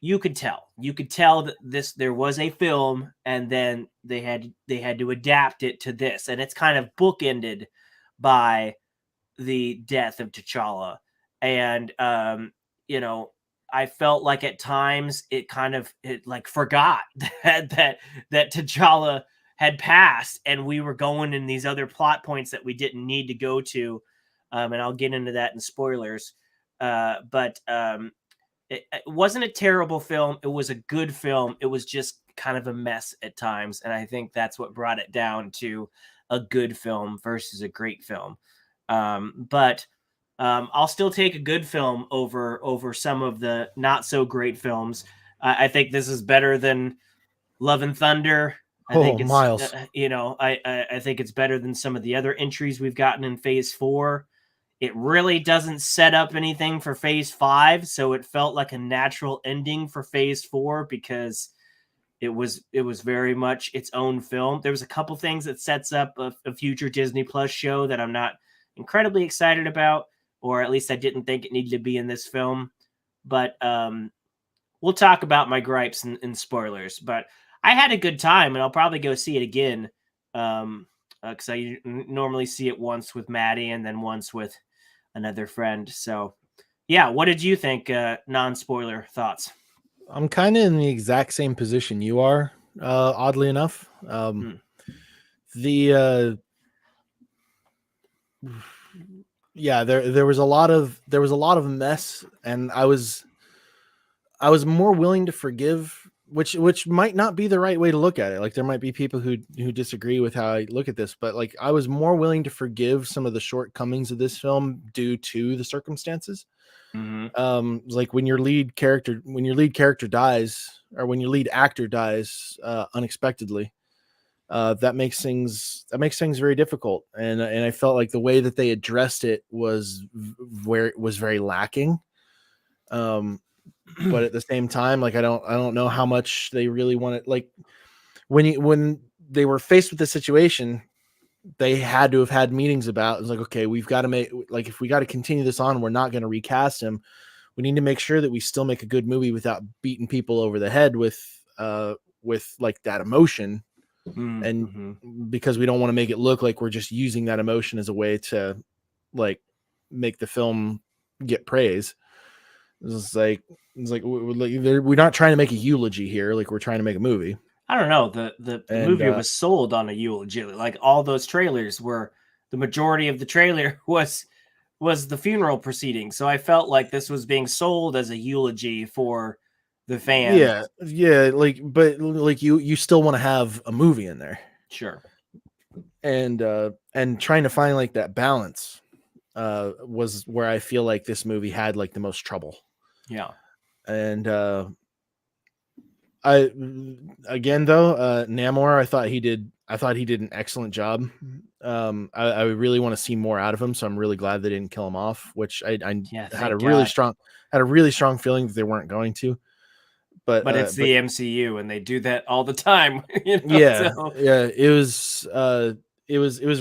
you could tell that there was a film, and then they had to adapt it to this. And it's kind of bookended by the death of T'Challa. And I felt like at times it like forgot that T'Challa had passed, and we were going in these other plot points that we didn't need to go to. And I'll get into that in spoilers. But it wasn't a terrible film. It was a good film. It was just kind of a mess at times. And I think that's what brought it down to a good film versus a great film. But I'll still take a good film over some of the not so great films. I think this is better than Love and Thunder. I think it's Miles. I think it's better than some of the other entries we've gotten in Phase 4. It really doesn't set up anything for Phase 5, so it felt like a natural ending for Phase 4 because it was very much its own film. There was a couple things that sets up a future Disney Plus show that I'm not incredibly excited about, or at least I didn't think it needed to be in this film. But we'll talk about my gripes and spoilers. But I had a good time, and I'll probably go see it again because I normally see it once with Maddie and then once with another friend. So, yeah, what did you think? Non-spoiler thoughts. I'm kind of in the exact same position you are, oddly enough. The yeah, there was a lot of mess, and I was more willing to forgive, which might not be the right way to look at it. Like there might be people who disagree with how I look at this, but like I was more willing to forgive some of the shortcomings of this film due to the circumstances. Like when your lead character dies, or when your lead actor dies unexpectedly, that makes things very difficult. And I felt like the way that they addressed it was very lacking. But at the same time, like I don't know how much they really wanted. Like when they were faced with the situation, they had to have had meetings about. It's like, okay, we've got to make, like, if we got to continue this on, we're not going to recast him. We need to make sure that we still make a good movie without beating people over the head with like that emotion. And because we don't want to make it look like we're just using that emotion as a way to like make the film get praise. It's like we're not trying to make a eulogy here. Like we're trying to make a movie. I don't know. The movie was sold on a eulogy. Like all those trailers were, the majority of the trailer was the funeral proceeding. So I felt like this was being sold as a eulogy for the fans. Yeah. Like, but like you still want to have a movie in there. Sure. And trying to find like that balance was where I feel like this movie had like the most trouble. Yeah. And Namor, I thought he did an excellent job. I really want to see more out of him, so I'm really glad they didn't kill him off, which I had a really strong feeling that they weren't going to. But it's the MCU, and they do that all the time. Yeah, it was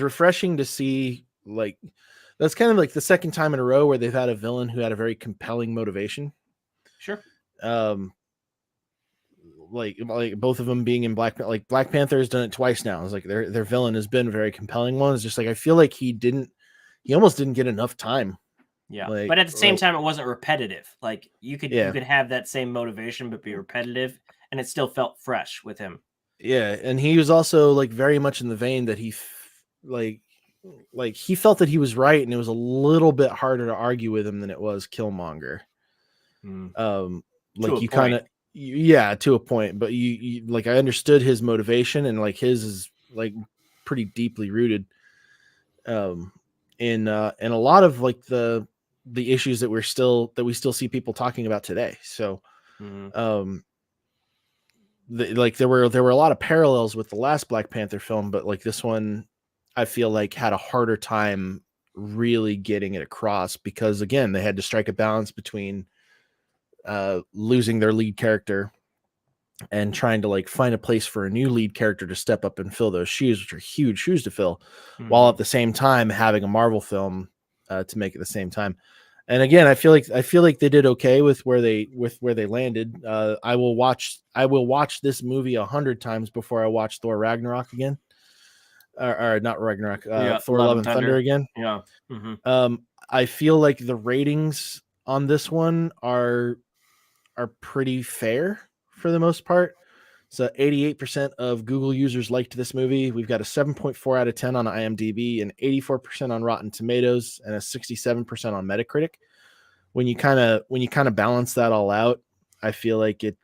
refreshing to see. Like that's kind of like the second time in a row where they've had a villain who had a very compelling motivation. Sure. Like both of them being in Black Panther has done it twice now. It's like their villain has been a very compelling one. It's just like I feel like he didn't he almost didn't get enough time. Yeah, Like, but at the same time, it wasn't repetitive. Like you could have that same motivation, but be repetitive, and it still felt fresh with him. Yeah, and he was also like very much in the vein that he he felt that he was right, and it was a little bit harder to argue with him than it was Killmonger. Like you kind of to a point, but you like I understood his motivation, and like his is like pretty deeply rooted in a lot of like the issues that we still see people talking about today. So like there were a lot of parallels with the last Black Panther film, but like this one I feel like had a harder time really getting it across, because again they had to strike a balance between losing their lead character and trying to like find a place for a new lead character to step up and fill those shoes, which are huge shoes to fill, while at the same time having a Marvel film to make at the same time. And again, I feel like they did okay with where they landed. I will watch this movie 100 times before I watch Thor Ragnarok again, or not Ragnarok, Thor Love and Thunder again. Yeah. I feel like the ratings on this one are pretty fair for the most part. So 88% of Google users liked this movie. We've got a 7.4 out of 10 on IMDb, and 84% on Rotten Tomatoes, and a 67% on Metacritic. When you kind of balance that all out, I feel like it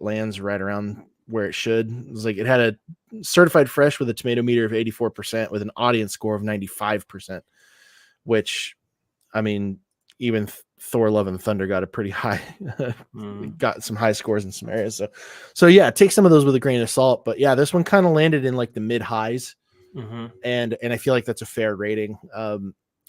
lands right around where it should. It was like it had a certified fresh with a tomato meter of 84% with an audience score of 95%, which, I mean, even Thor Love and Thunder got a pretty high, got some high scores in some areas. So yeah, take some of those with a grain of salt. But yeah, this one kind of landed in like the mid highs, and I feel like that's a fair rating.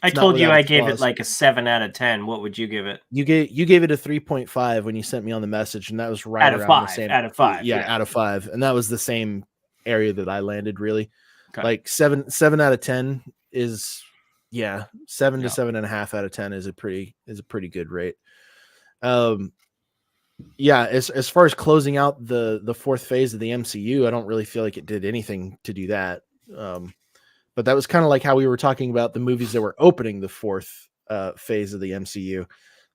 I told you I gave it like a 7 out of 10. What would you give it? You gave it a 3.5 when you sent me on the message, and that was right around the same. Out of 5. Yeah, out of 5, and that was the same area that I landed. Really, like 7 out of 10 is. Yeah, 7 to 7.5 out of 10 is a pretty good rate. Yeah, as far as closing out the fourth phase of the MCU, I don't really feel like it did anything to do that. But that was kind of like how we were talking about the movies that were opening the fourth phase of the MCU.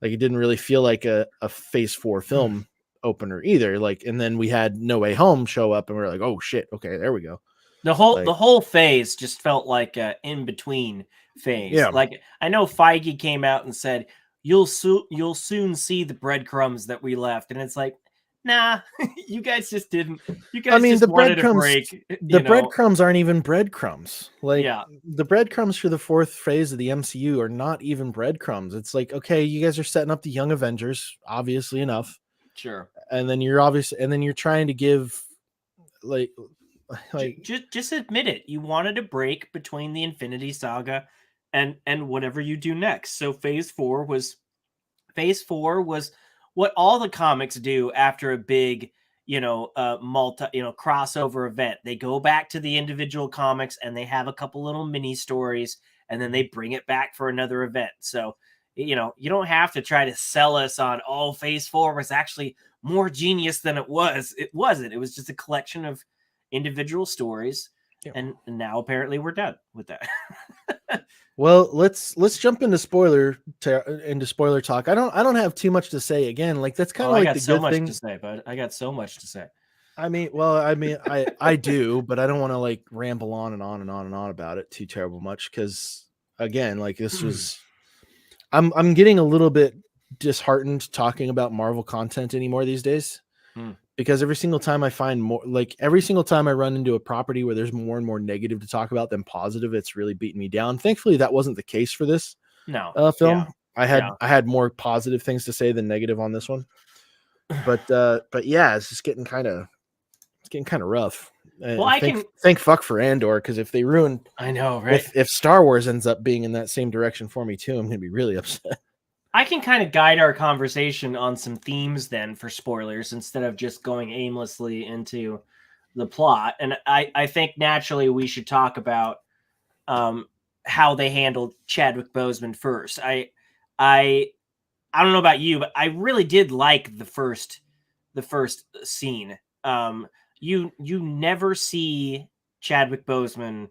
Like it didn't really feel like a phase 4 film opener either. Like, and then we had No Way Home show up, and we were like, oh shit, okay, there we go. The whole phase just felt like a in between phase. Yeah. Like I know Feige came out and said you'll soon see the breadcrumbs that we left, and it's like, nah, you guys just didn't. You guys just wanted a break. The breadcrumbs aren't even breadcrumbs. Like the breadcrumbs for the fourth phase of the MCU are not even breadcrumbs. It's like, okay, you guys are setting up the Young Avengers, obviously enough. Sure. And then you're trying to give like just admit it. You wanted a break between the Infinity Saga and whatever you do next. So phase 4 was what all the comics do after a big, crossover event. They go back to the individual comics and they have a couple little mini stories, and then they bring it back for another event. So, you don't have to try to sell us on, phase 4 was actually more genius than it was. It wasn't. It was just a collection of individual stories, and now apparently we're done with that. Well, let's jump into spoiler talk. I don't have too much to say. Again, like that's kind of like the good thing. To say, but I got so much to say. I mean, I do, but I don't want to like ramble on and on and on and on about it too terrible much, because again, like this was, I'm getting a little bit disheartened talking about Marvel content anymore these days. Because every single time I run into a property where there's more and more negative to talk about than positive, it's really beating me down. Thankfully, that wasn't the case for this film. Yeah. I had more positive things to say than negative on this one. But yeah, it's just getting kind of rough. Well, thank fuck for Andor, because if they ruin, I know, right? If Star Wars ends up being in that same direction for me too, I'm gonna be really upset. I can kind of guide our conversation on some themes then for spoilers, instead of just going aimlessly into the plot. And I think naturally we should talk about how they handled Chadwick Boseman first. I don't know about you, but I really did like the first scene. You never see Chadwick Boseman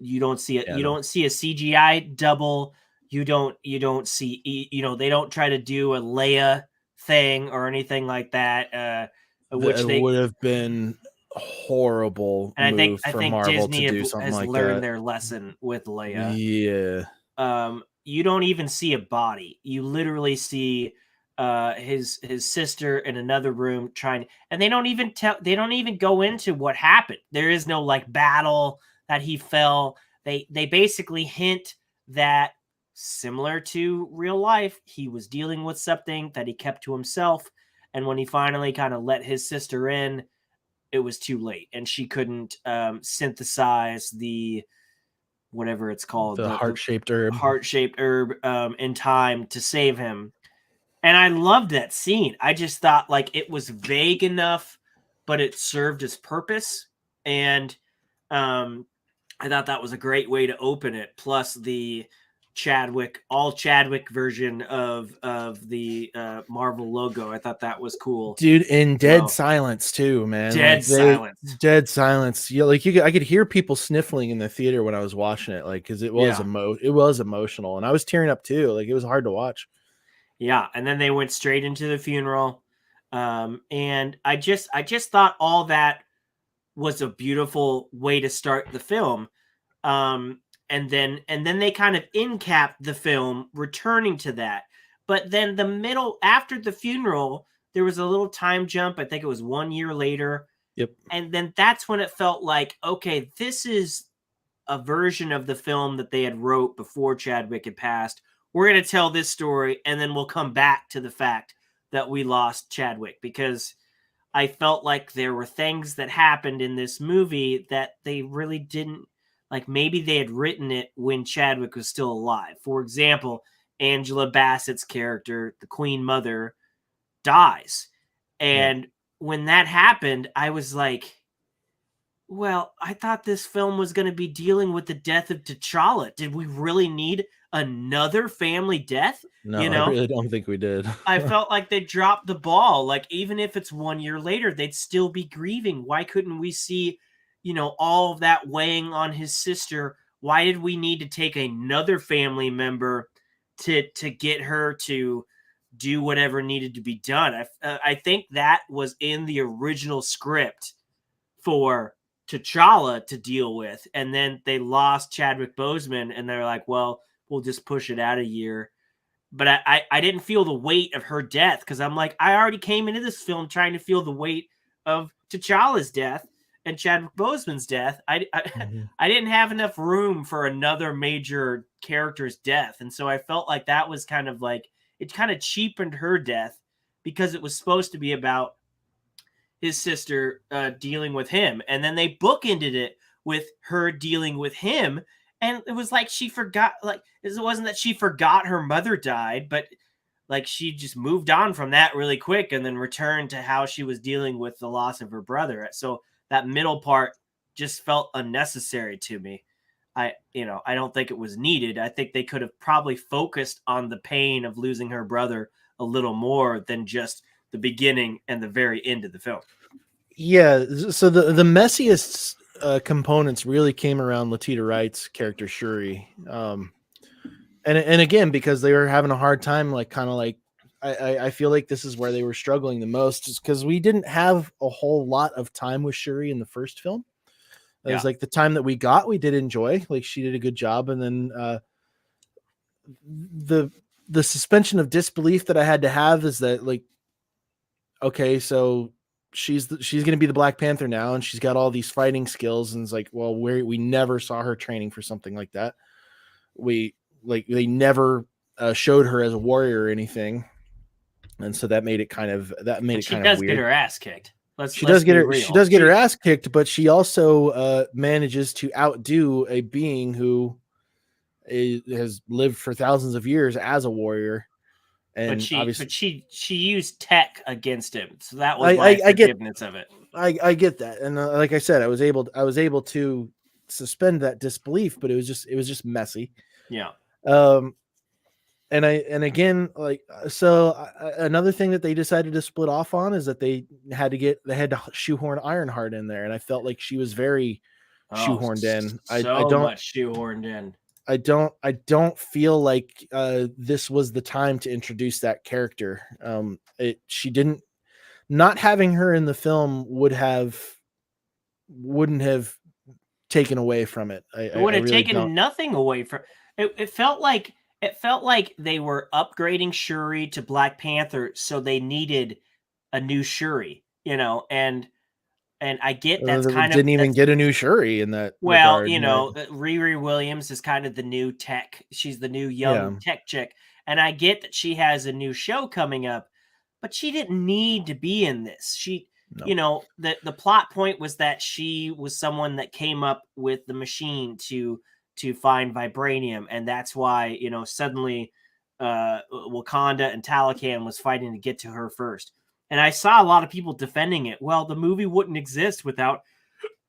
You don't see it. You don't see a CGI double. You don't see. They don't try to do a Leia thing or anything like that. Which that would have been horrible and move I for think Marvel Disney to do something has like learned that. their lesson with Leia. Yeah. You don't even see a body. You literally see his sister in another room trying, and they don't even go into what happened. There is no like battle that he fell. They basically hint that, similar to real life, he was dealing with something that he kept to himself, and when he finally kind of let his sister in, it was too late, and she couldn't synthesize the whatever it's called, The heart-shaped herb. Heart-shaped herb in time to save him. And I loved that scene. I just thought like it was vague enough, but it served its purpose. And I thought that was a great way to open it. Plus the all Chadwick version of the Marvel logo. I thought that was cool. Dude, in dead silence too, man. Silence. Dead silence. Yeah, I could hear people sniffling in the theater when I was watching it, like because it was emotional, and I was tearing up too. Like it was hard to watch. Yeah, and then they went straight into the funeral, and I just thought all that was a beautiful way to start the film. And then they kind of capped the film returning to that. But then after the funeral, there was a little time jump. I think it was 1 year later. Yep. And then that's when it felt like, okay, this is a version of the film that they had wrote before Chadwick had passed. We're going to tell this story, and then we'll come back to the fact that we lost Chadwick, because I felt like there were things that happened in this movie that they really didn't, like maybe they had written it when Chadwick was still alive. For example, Angela Bassett's character, the Queen Mother, dies. And when that happened, I was like, well, I thought this film was going to be dealing with the death of T'Challa. Did we really need another family death? No, I really don't think we did. I felt like they dropped the ball. Like, even if it's 1 year later, they'd still be grieving. Why couldn't we see, all of that weighing on his sister? Why did we need to take another family member to get her to do whatever needed to be done? I think that was in the original script for T'Challa to deal with, and then they lost Chadwick Boseman, and they're like, well, we'll just push it out a year. But I didn't feel the weight of her death, because I'm like, I already came into this film trying to feel the weight of T'Challa's death and Chadwick Boseman's death. I didn't have enough room for another major character's death, and so I felt like that was kind of like, it kind of cheapened her death, because it was supposed to be about his sister dealing with him, and then they bookended it with her dealing with him, and it was like she forgot, like it wasn't that she forgot her mother died, but like she just moved on from that really quick and then returned to how she was dealing with the loss of her brother. So that middle part just felt unnecessary to me. I don't think it was needed. I think they could have probably focused on the pain of losing her brother a little more than just the beginning and the very end of the film. Yeah, so the messiest components really came around Letitia Wright's character Shuri, and again, because they were having a hard time, like kind of like I feel like this is where they were struggling the most, just because we didn't have a whole lot of time with Shuri in the first film. It was like the time that we got, we did enjoy, like she did a good job, and then the suspension of disbelief that I had to have is that, like, okay, so she's going to be the Black Panther now, and she's got all these fighting skills, and it's like, well, we never saw her training for something like that. They never showed her as a warrior or anything, and so that made it kind of weird. She does get her ass kicked. She does get her ass kicked, but she also manages to outdo a being who has lived for thousands of years as a warrior. And but she used tech against him, so that was my forgiveness of it. I get that, and like I said, I was able to suspend that disbelief, but it was just messy. Yeah. And again, like, so another thing that they decided to split off on is that they had to shoehorn Ironheart in there, and I felt like she was very shoehorned in. I So don't much shoehorned in. I don't feel like this was the time to introduce that character. She didn't, not having her in the film wouldn't have taken away from it. It would I have really don't. taken nothing away from it. It felt like they were upgrading Shuri to Black Panther, so they needed a new Shuri, and I get that's kind of Didn't even that's get a new Shuri in that well, regard. Right? Riri Williams is kind of the new tech. She's the new Yeah, young tech chick, and I get that she has a new show coming up, but she didn't need to be in this. no. The plot point was that she was someone that came up with the machine to find vibranium, and that's why suddenly Wakanda and Talocan was fighting to get to her first. And I saw a lot of people defending it. Well, the movie wouldn't exist without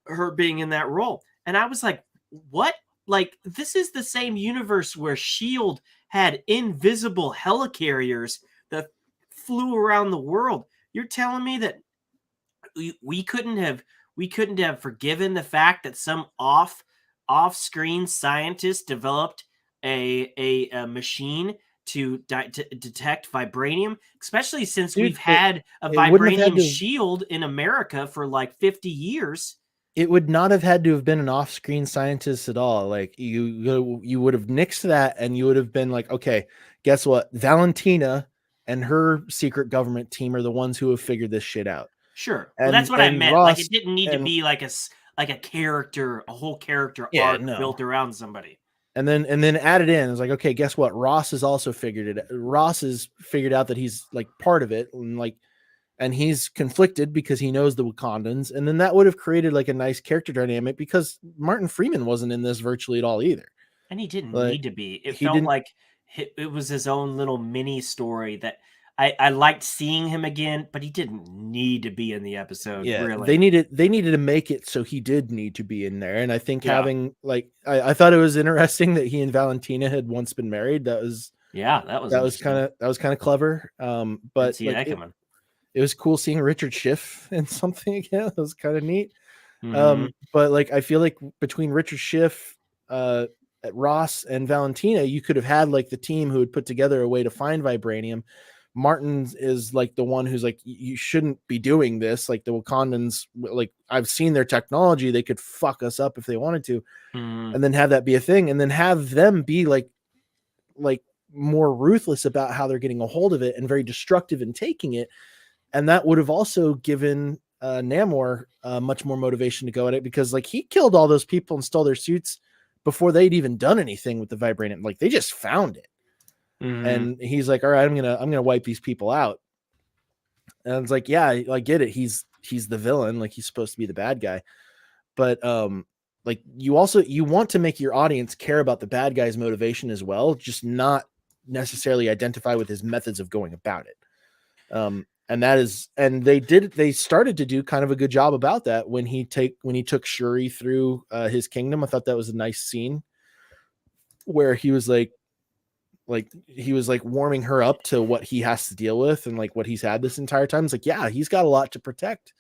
her being in that role. And I was like, what? Like, this is the same universe where S.H.I.E.L.D. had invisible helicarriers that flew around the world. You're telling me that we couldn't have forgiven the fact that some off-screen scientist developed a machine to detect vibranium, especially since Dude, we've had a it wouldn't have had vibranium to. shield in America for like 50 years. It would not have had to have been an off-screen scientist at all. Like you would have nixed that, and you would have been like, okay, guess what? Valentina and her secret government team are the ones who have figured this shit out. Sure. Well, that's And what I and meant. Like, Ross it didn't need to and be like a character, a whole character yeah, arc no. built around somebody. And then added in, it's like, okay, guess what? Ross has also figured it. Ross has figured out that he's like part of it, and he's conflicted because he knows the Wakandans, and then that would have created like a nice character dynamic because Martin Freeman wasn't in this virtually at all either. And he didn't Like need to be. It he felt didn't. like it was his own little mini story that I liked seeing him again, but he didn't need to be in the episode, Yeah, really. they needed to make it so he did need to be in there, and I think Yeah. having like I thought it was interesting that he and Valentina had once been married. Yeah, that was interesting. that was kind of clever. Didn't But see like that coming. it was cool seeing Richard Schiff in something again. That was kind of neat. Mm-hmm. But like I feel like between Richard Schiff, Ross, and Valentina, you could have had like the team who had put together a way to find vibranium. Martin is like the one who's like, you shouldn't be doing this. Like the Wakandans, like I've seen their technology; they could fuck us up if they wanted to, Mm-hmm. and then have that be a thing, and then have them be like more ruthless about how they're getting a hold of it and very destructive in taking it. And that would have also given Namor much more motivation to go at it because like he killed all those people and stole their suits before they'd even done anything with the vibranium. Like they just found it. Mm-hmm. And he's like, all right, I'm gonna wipe these people out. And it's like, yeah, I get it. He's the villain, like he's supposed to be the bad guy. But like you want to make your audience care about the bad guy's motivation as well, just not necessarily identify with his methods of going about it. And they started to do kind of a good job about that when he took Shuri through his kingdom. I thought that was a nice scene where he was like warming her up to what he has to deal with and like what he's had this entire time. It's like, yeah, he's got a lot to protect.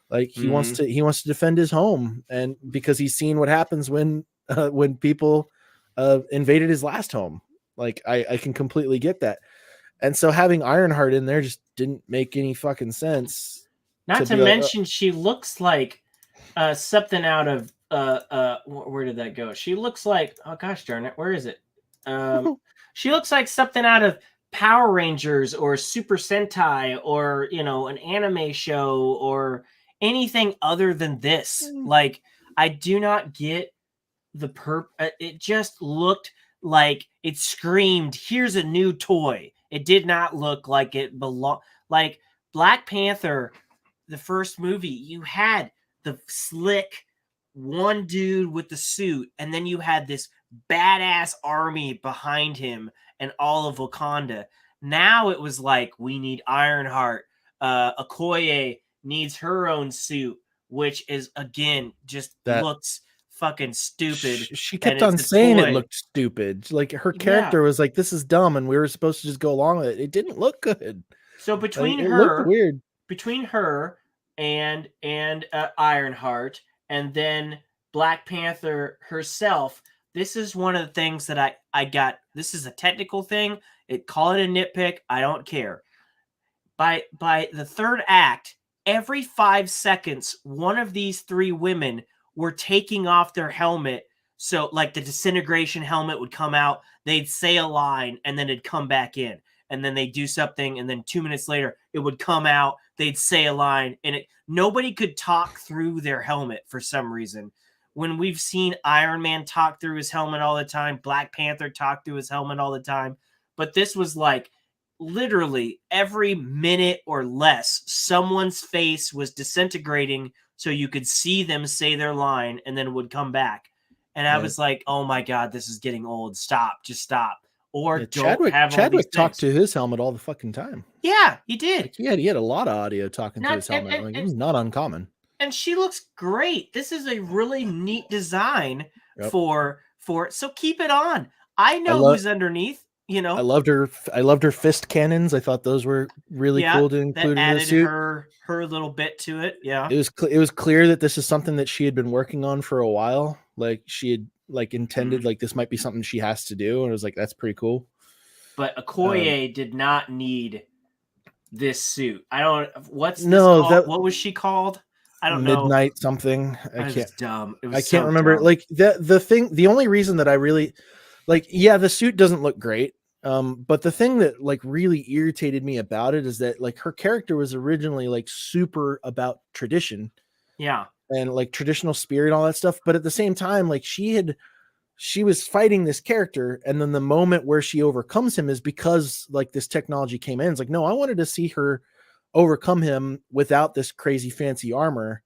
Like he wants to defend his home, and because he's seen what happens when people invaded his last home. Like I can completely get that. And so having Ironheart in there just didn't make any fucking sense. Not to mention, she looks like something out of where did that go? She looks like, oh gosh darn it, where is it? She looks like something out of Power Rangers or Super Sentai or an anime show or anything other than this. Like, I do not get the it just looked like it screamed, here's a new toy. It did not look like it belonged. Like Black Panther, the first movie, you had the slick one dude with the suit, and then you had this badass army behind him and all of Wakanda. Now it was like, we need Ironheart. Okoye needs her own suit, which is, again, just looks fucking stupid. She kept on saying it looked stupid. Like her character was like, this is dumb, and we were supposed to just go along with it. It didn't look good. So between it looked weird. Between her and Ironheart, and then Black Panther herself, this is one of the things that I got. This is a technical thing. Call it a nitpick. I don't care. By the third act, every 5 seconds, one of these 3 women were taking off their helmet. So like the disintegration helmet would come out, they'd say a line, and then it'd come back in. And then they'd do something, and then 2 minutes later, it would come out, they'd say a line, and nobody could talk through their helmet for some reason. When we've seen Iron Man talk through his helmet all the time, Black Panther talk through his helmet all the time. But this was like literally every minute or less, someone's face was disintegrating so you could see them say their line and then it would come back. And I was like, oh my God, this is getting old. Stop. Just stop. Or don't have all Chadwick these talked things. to his helmet all the fucking time. Yeah, he did. Like he had a lot of audio talking to his helmet. Like, it was not uncommon. And she looks great. This is a really neat design for it. So keep it on. I know who's underneath. You know, I loved her fist cannons. I thought those were really cool to include in the suit. Her little bit to it. Yeah, it was clear that this is something that she had been working on for a while. Like she had intended like this might be something she has to do, and it was like that's pretty cool. But Okoye did not need this suit. I don't. What's this called? What was she called? I don't know. Midnight something. I can't. Dumb. It was I can't remember. Dumb. Like the only reason that I really like, yeah, the suit doesn't look great. But the thing that like really irritated me about it is that like her character was originally like super about tradition. Yeah. And like traditional spirit and all that stuff. But at the same time, like she was fighting this character. And then the moment where she overcomes him is because like this technology came in. It's like, no, I wanted to see her overcome him without this crazy fancy armor.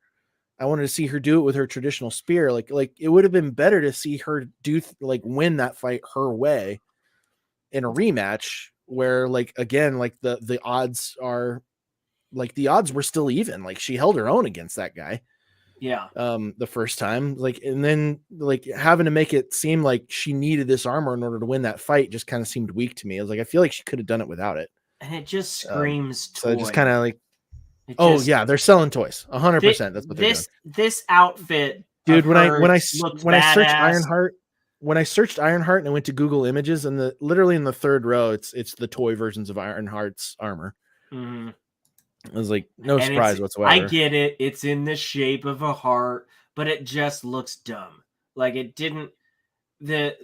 I wanted to see her do it with her traditional spear. Like it would have been better to see her win that fight her way in a rematch where like, again, like the odds are like the odds were still even. Like she held her own against that guy. Yeah. The first time, like, and then like having to make it seem like she needed this armor in order to win that fight just kind of seemed weak to me. I was like, I feel like she could have done it without it. And it just screams toy. So just kind of like, yeah, they're selling toys 100%. That's what they're doing. This outfit, dude. When I searched Ironheart and I went to Google Images, and literally in the third row, it's the toy versions of Ironheart's armor. Mm-hmm. I was like, no surprise whatsoever. I get it. It's in the shape of a heart, but it just looks dumb. Like it didn't. Their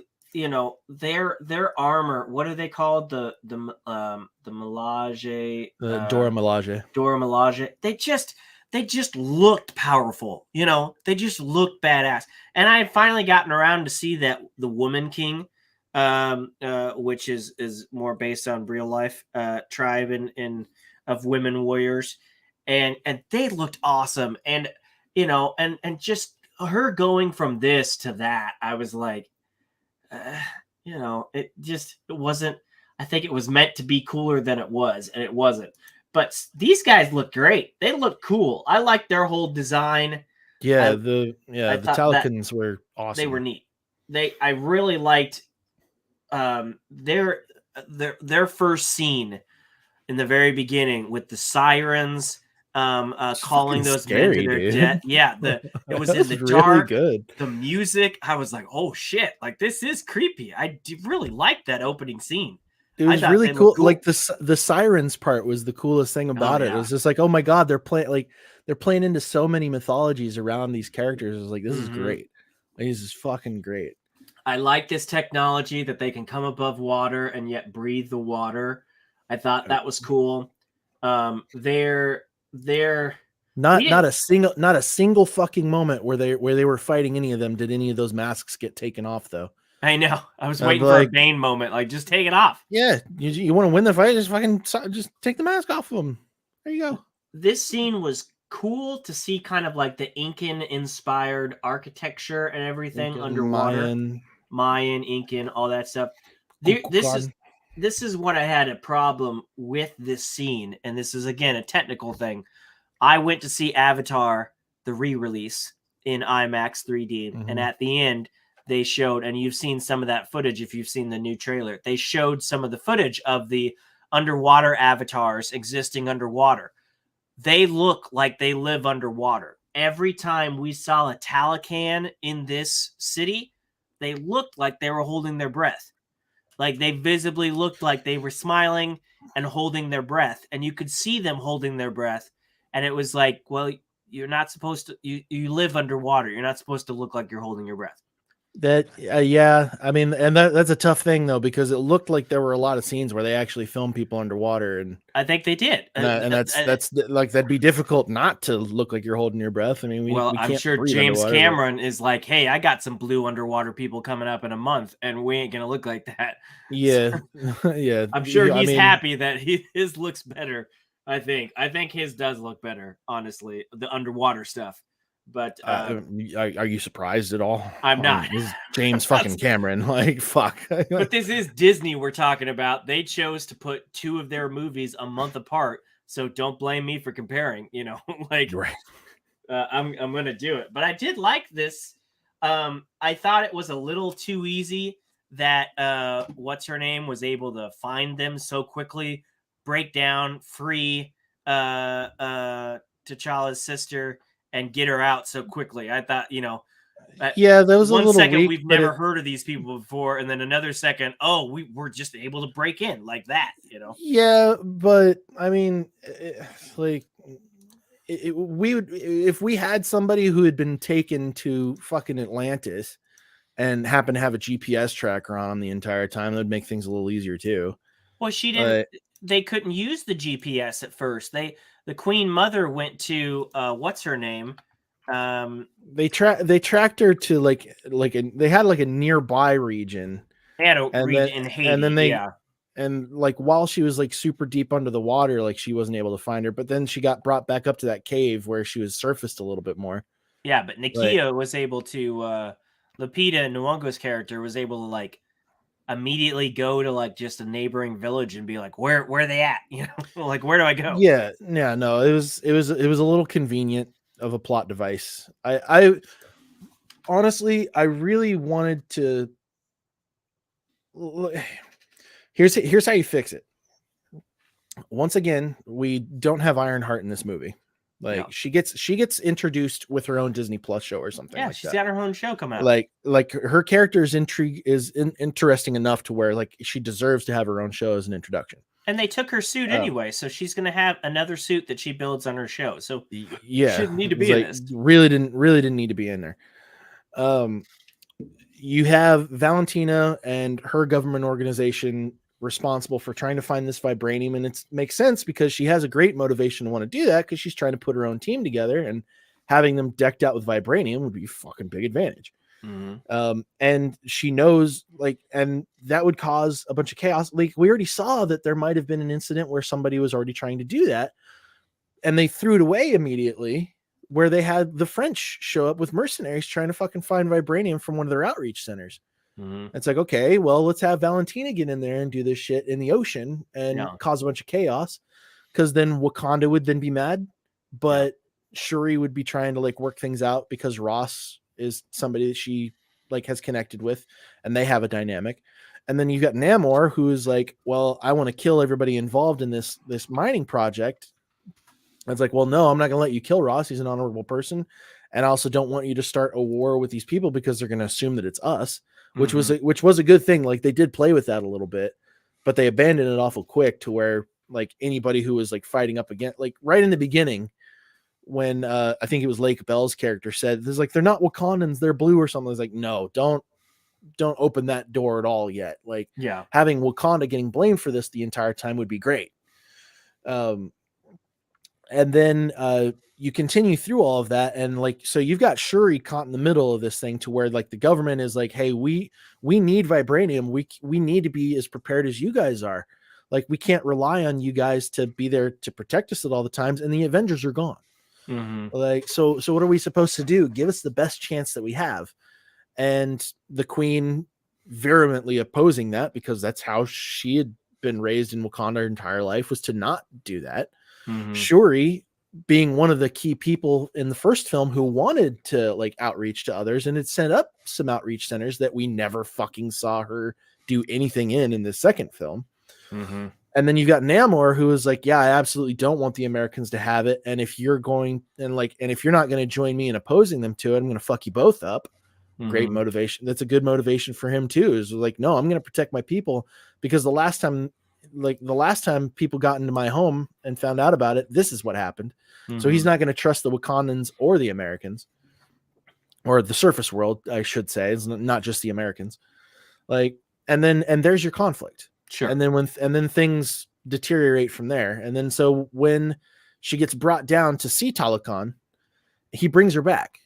armor. What are they called? The Milaje. Dora Milaje. Dora Milaje. They just looked powerful. You know, they just looked badass. And I had finally gotten around to see that the Woman King, which is more based on real life tribe of women warriors, and they looked awesome. And and just her going from this to that, I was like, it wasn't. I think it was meant to be cooler than it was, and it wasn't. But these guys look great. They look cool. I like their whole design. Yeah, the Talikans were awesome. They were neat. I really liked their first scene in the very beginning with the sirens calling those men to their death. Yeah, it was in the dark. Really good. The music, I was like, oh shit, like this is creepy. I really liked that opening scene. It was really cool. Like the sirens part was the coolest thing about it. It was just like, oh my god, they're playing into so many mythologies around these characters. It was like, this is great. Like, this is fucking great. I like this technology that they can come above water and yet breathe the water. I thought that was cool. They're not a single fucking moment where they were fighting any of them did any of those masks get taken off though. I know. I was waiting for a Bane moment, like just take it off. Yeah, you want to win the fight, just take the mask off of them. There you go. This scene was cool to see, kind of like the Incan inspired architecture and everything underwater, Mayan, Incan, all that stuff. This is what I had a problem with this scene, and this is again a technical thing. I went to see Avatar, the re-release in IMAX 3D, and at the end they showed, and you've seen some of that footage if you've seen the new trailer. They showed some of the footage of the underwater avatars existing underwater. They look like they live underwater. every time we saw a Talican in this city, they looked like they were holding their breath. Like they visibly looked like they were smiling and holding their breath, and you could see them holding their breath. And it was like, well, you're not supposed to. You live underwater. You're not supposed to look like you're holding your breath. That yeah, I mean, and that's a tough thing though, because it looked like there were a lot of scenes where they actually filmed people underwater, and I think they did. that's like that'd be difficult not to look like you're holding your breath. I mean, we I'm can't sure breathe James underwater, Cameron is like, hey, I got some blue underwater people coming up in a month, and we ain't gonna look like that. Yeah, yeah. I'm sure he's I mean, happy that his looks better. I think his does look better, honestly, the underwater stuff. But are you surprised at all? I'm not. This is James fucking Cameron. Like, fuck. But this is Disney we're talking about. They chose to put two of their movies a month apart, so don't blame me for comparing. Like, right. I'm gonna do it. But I did like this. I thought it was a little too easy that what's her name was able to find them so quickly, break down, free T'Challa's sister, and get her out so quickly. I thought, yeah, that was a little second weak, we've never heard of these people before, and then another second, oh, we were just able to break in like that. Yeah, but I mean, like. We would, if we had somebody who had been taken to fucking Atlantis and happened to have a GPS tracker on the entire time, that would make things a little easier too. Well, she didn't. They couldn't use the GPS at first. The Queen Mother went to what's her name? They tracked her to they had like a nearby region. They had a region in Haiti, and like while she was like super deep under the water, like she wasn't able to find her, but then she got brought back up to that cave where she was surfaced a little bit more. Yeah, but Nakia was able to Lupita Nyong'o's character was able to like immediately go to like just a neighboring village and be like, where are they at? Like, where do I go? Yeah, no, it was a little convenient of a plot device. I honestly, I really wanted to. Here's how you fix it. Once again, we don't have Ironheart in this movie. Like no. she gets introduced with her own Disney Plus show or something. Yeah, like she's got her own show coming out. Like her character's intrigue is interesting enough to where like she deserves to have her own show as an introduction. And they took her suit anyway, so she's going to have another suit that she builds on her show. So yeah, shouldn't need to be in this. Really didn't need to be in there. You have Valentina and her government organization responsible for trying to find this vibranium, and it makes sense because she has a great motivation to want to do that because she's trying to put her own team together, and having them decked out with vibranium would be a fucking big advantage. Mm-hmm. And she knows, like, and that would cause a bunch of chaos. Like, we already saw that there might have been an incident where somebody was already trying to do that, and they threw it away immediately, where they had the French show up with mercenaries trying to fucking find vibranium from one of their outreach centers. Mm-hmm. It's like, okay, well, let's have Valentina get in there and do this shit in the ocean and cause a bunch of chaos, because then Wakanda would then be mad, but Shuri would be trying to like work things out because Ross is somebody that she like has connected with, and they have a dynamic. And then you've got Namor, who is like, well, I want to kill everybody involved in this mining project. It's like, well, no, I'm not going to let you kill Ross. He's an honorable person. And I also don't want you to start a war with these people because they're going to assume that it's us, which was a good thing. Like, they did play with that a little bit, but they abandoned it awful quick to where like anybody who was like fighting up against, like right in the beginning, when I think it was Lake Bell's character said, there's like, they're not Wakandans, they're blue or something. It's like, no, don't open that door at all yet. Like, having Wakanda getting blamed for this the entire time would be great. And then you continue through all of that, and like, so you've got Shuri caught in the middle of this thing to where like the government is like, hey, we need vibranium, we need to be as prepared as you guys are. Like, we can't rely on you guys to be there to protect us at all the times, and the Avengers are gone. Like, so what are we supposed to do? Give us the best chance that we have. And the Queen vehemently opposing that, because that's how she had been raised in Wakanda her entire life, was to not do that. Shuri, being one of the key people in the first film who wanted to like outreach to others, and had set up some outreach centers that we never fucking saw her do anything in the second film. And then you've got Namor, who is like, yeah, I absolutely don't want the Americans to have it. And if you're if you're not going to join me in opposing them to it, I'm going to fuck you both up. Great motivation. That's a good motivation for him too. Is like, no, I'm going to protect my people, because the last time people got into my home and found out about it, this is what happened. So he's not going to trust the Wakandans or the Americans, or the surface world, I should say. It's not just the Americans. Like, and there's your conflict. Sure. And then things deteriorate from there. And then so when she gets brought down to see Talokan, he brings her back.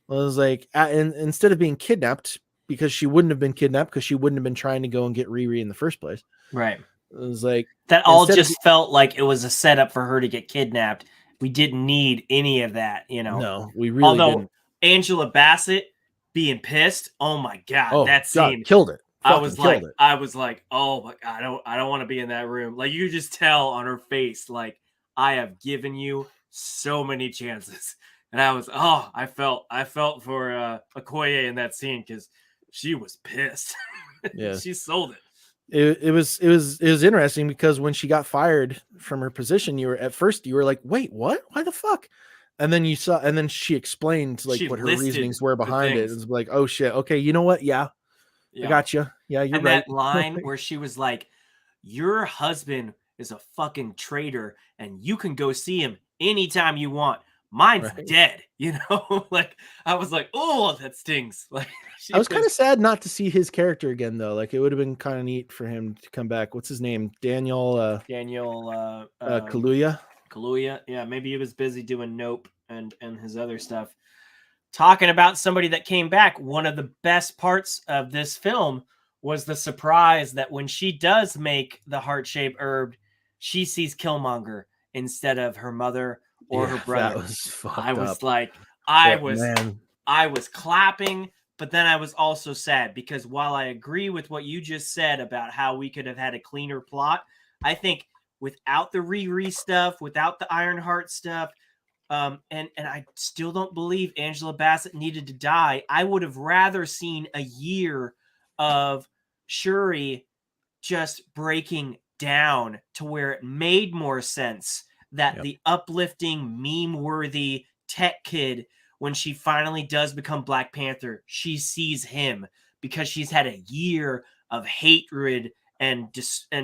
I was like, and instead of being kidnapped, because she wouldn't have been kidnapped, because she wouldn't have been trying to go and get Riri in the first place. Right. It was like, that all just felt like it was a setup for her to get kidnapped. We didn't need any of that, you know. No, we really didn't. Angela Bassett being pissed, oh my god, that scene killed it. I was like, oh my god, I don't want to be in that room. Like, you just tell on her face, like, I have given you so many chances. And I was, I felt for Okoye in that scene, because she was pissed. Yeah, she sold it. It was interesting, because when she got fired from her position, you were like, wait, what? Why the fuck? And then she explained like what her reasonings were behind it. It was like, oh shit, okay, you know what? Yeah. I got you. Yeah, you're right. That line where she was like, your husband is a fucking traitor, and you can go see him anytime you want. Mine's dead, you know. Like, I was like, oh, that stings. Like, I was kind of sad not to see his character again, though. Like, it would have been kind of neat for him to come back. What's his name? Daniel Kaluuya. Kaluuya. Yeah, maybe he was busy doing Nope and his other stuff. Talking about somebody that came back, one of the best parts of this film was the surprise that when she does make the heart-shaped herb, she sees Killmonger instead of her mother or her brother. That was fucked I was up. like, I was clapping, but then I was also sad, because while I agree with what you just said about how we could have had a cleaner plot, I think without the Riri stuff, without the Ironheart stuff, and I still don't believe Angela Bassett needed to die. I would have rather seen a year of Shuri just breaking down to where it made more sense that the uplifting, meme-worthy tech kid, when she finally does become Black Panther, she sees him, because she's had a year of hatred and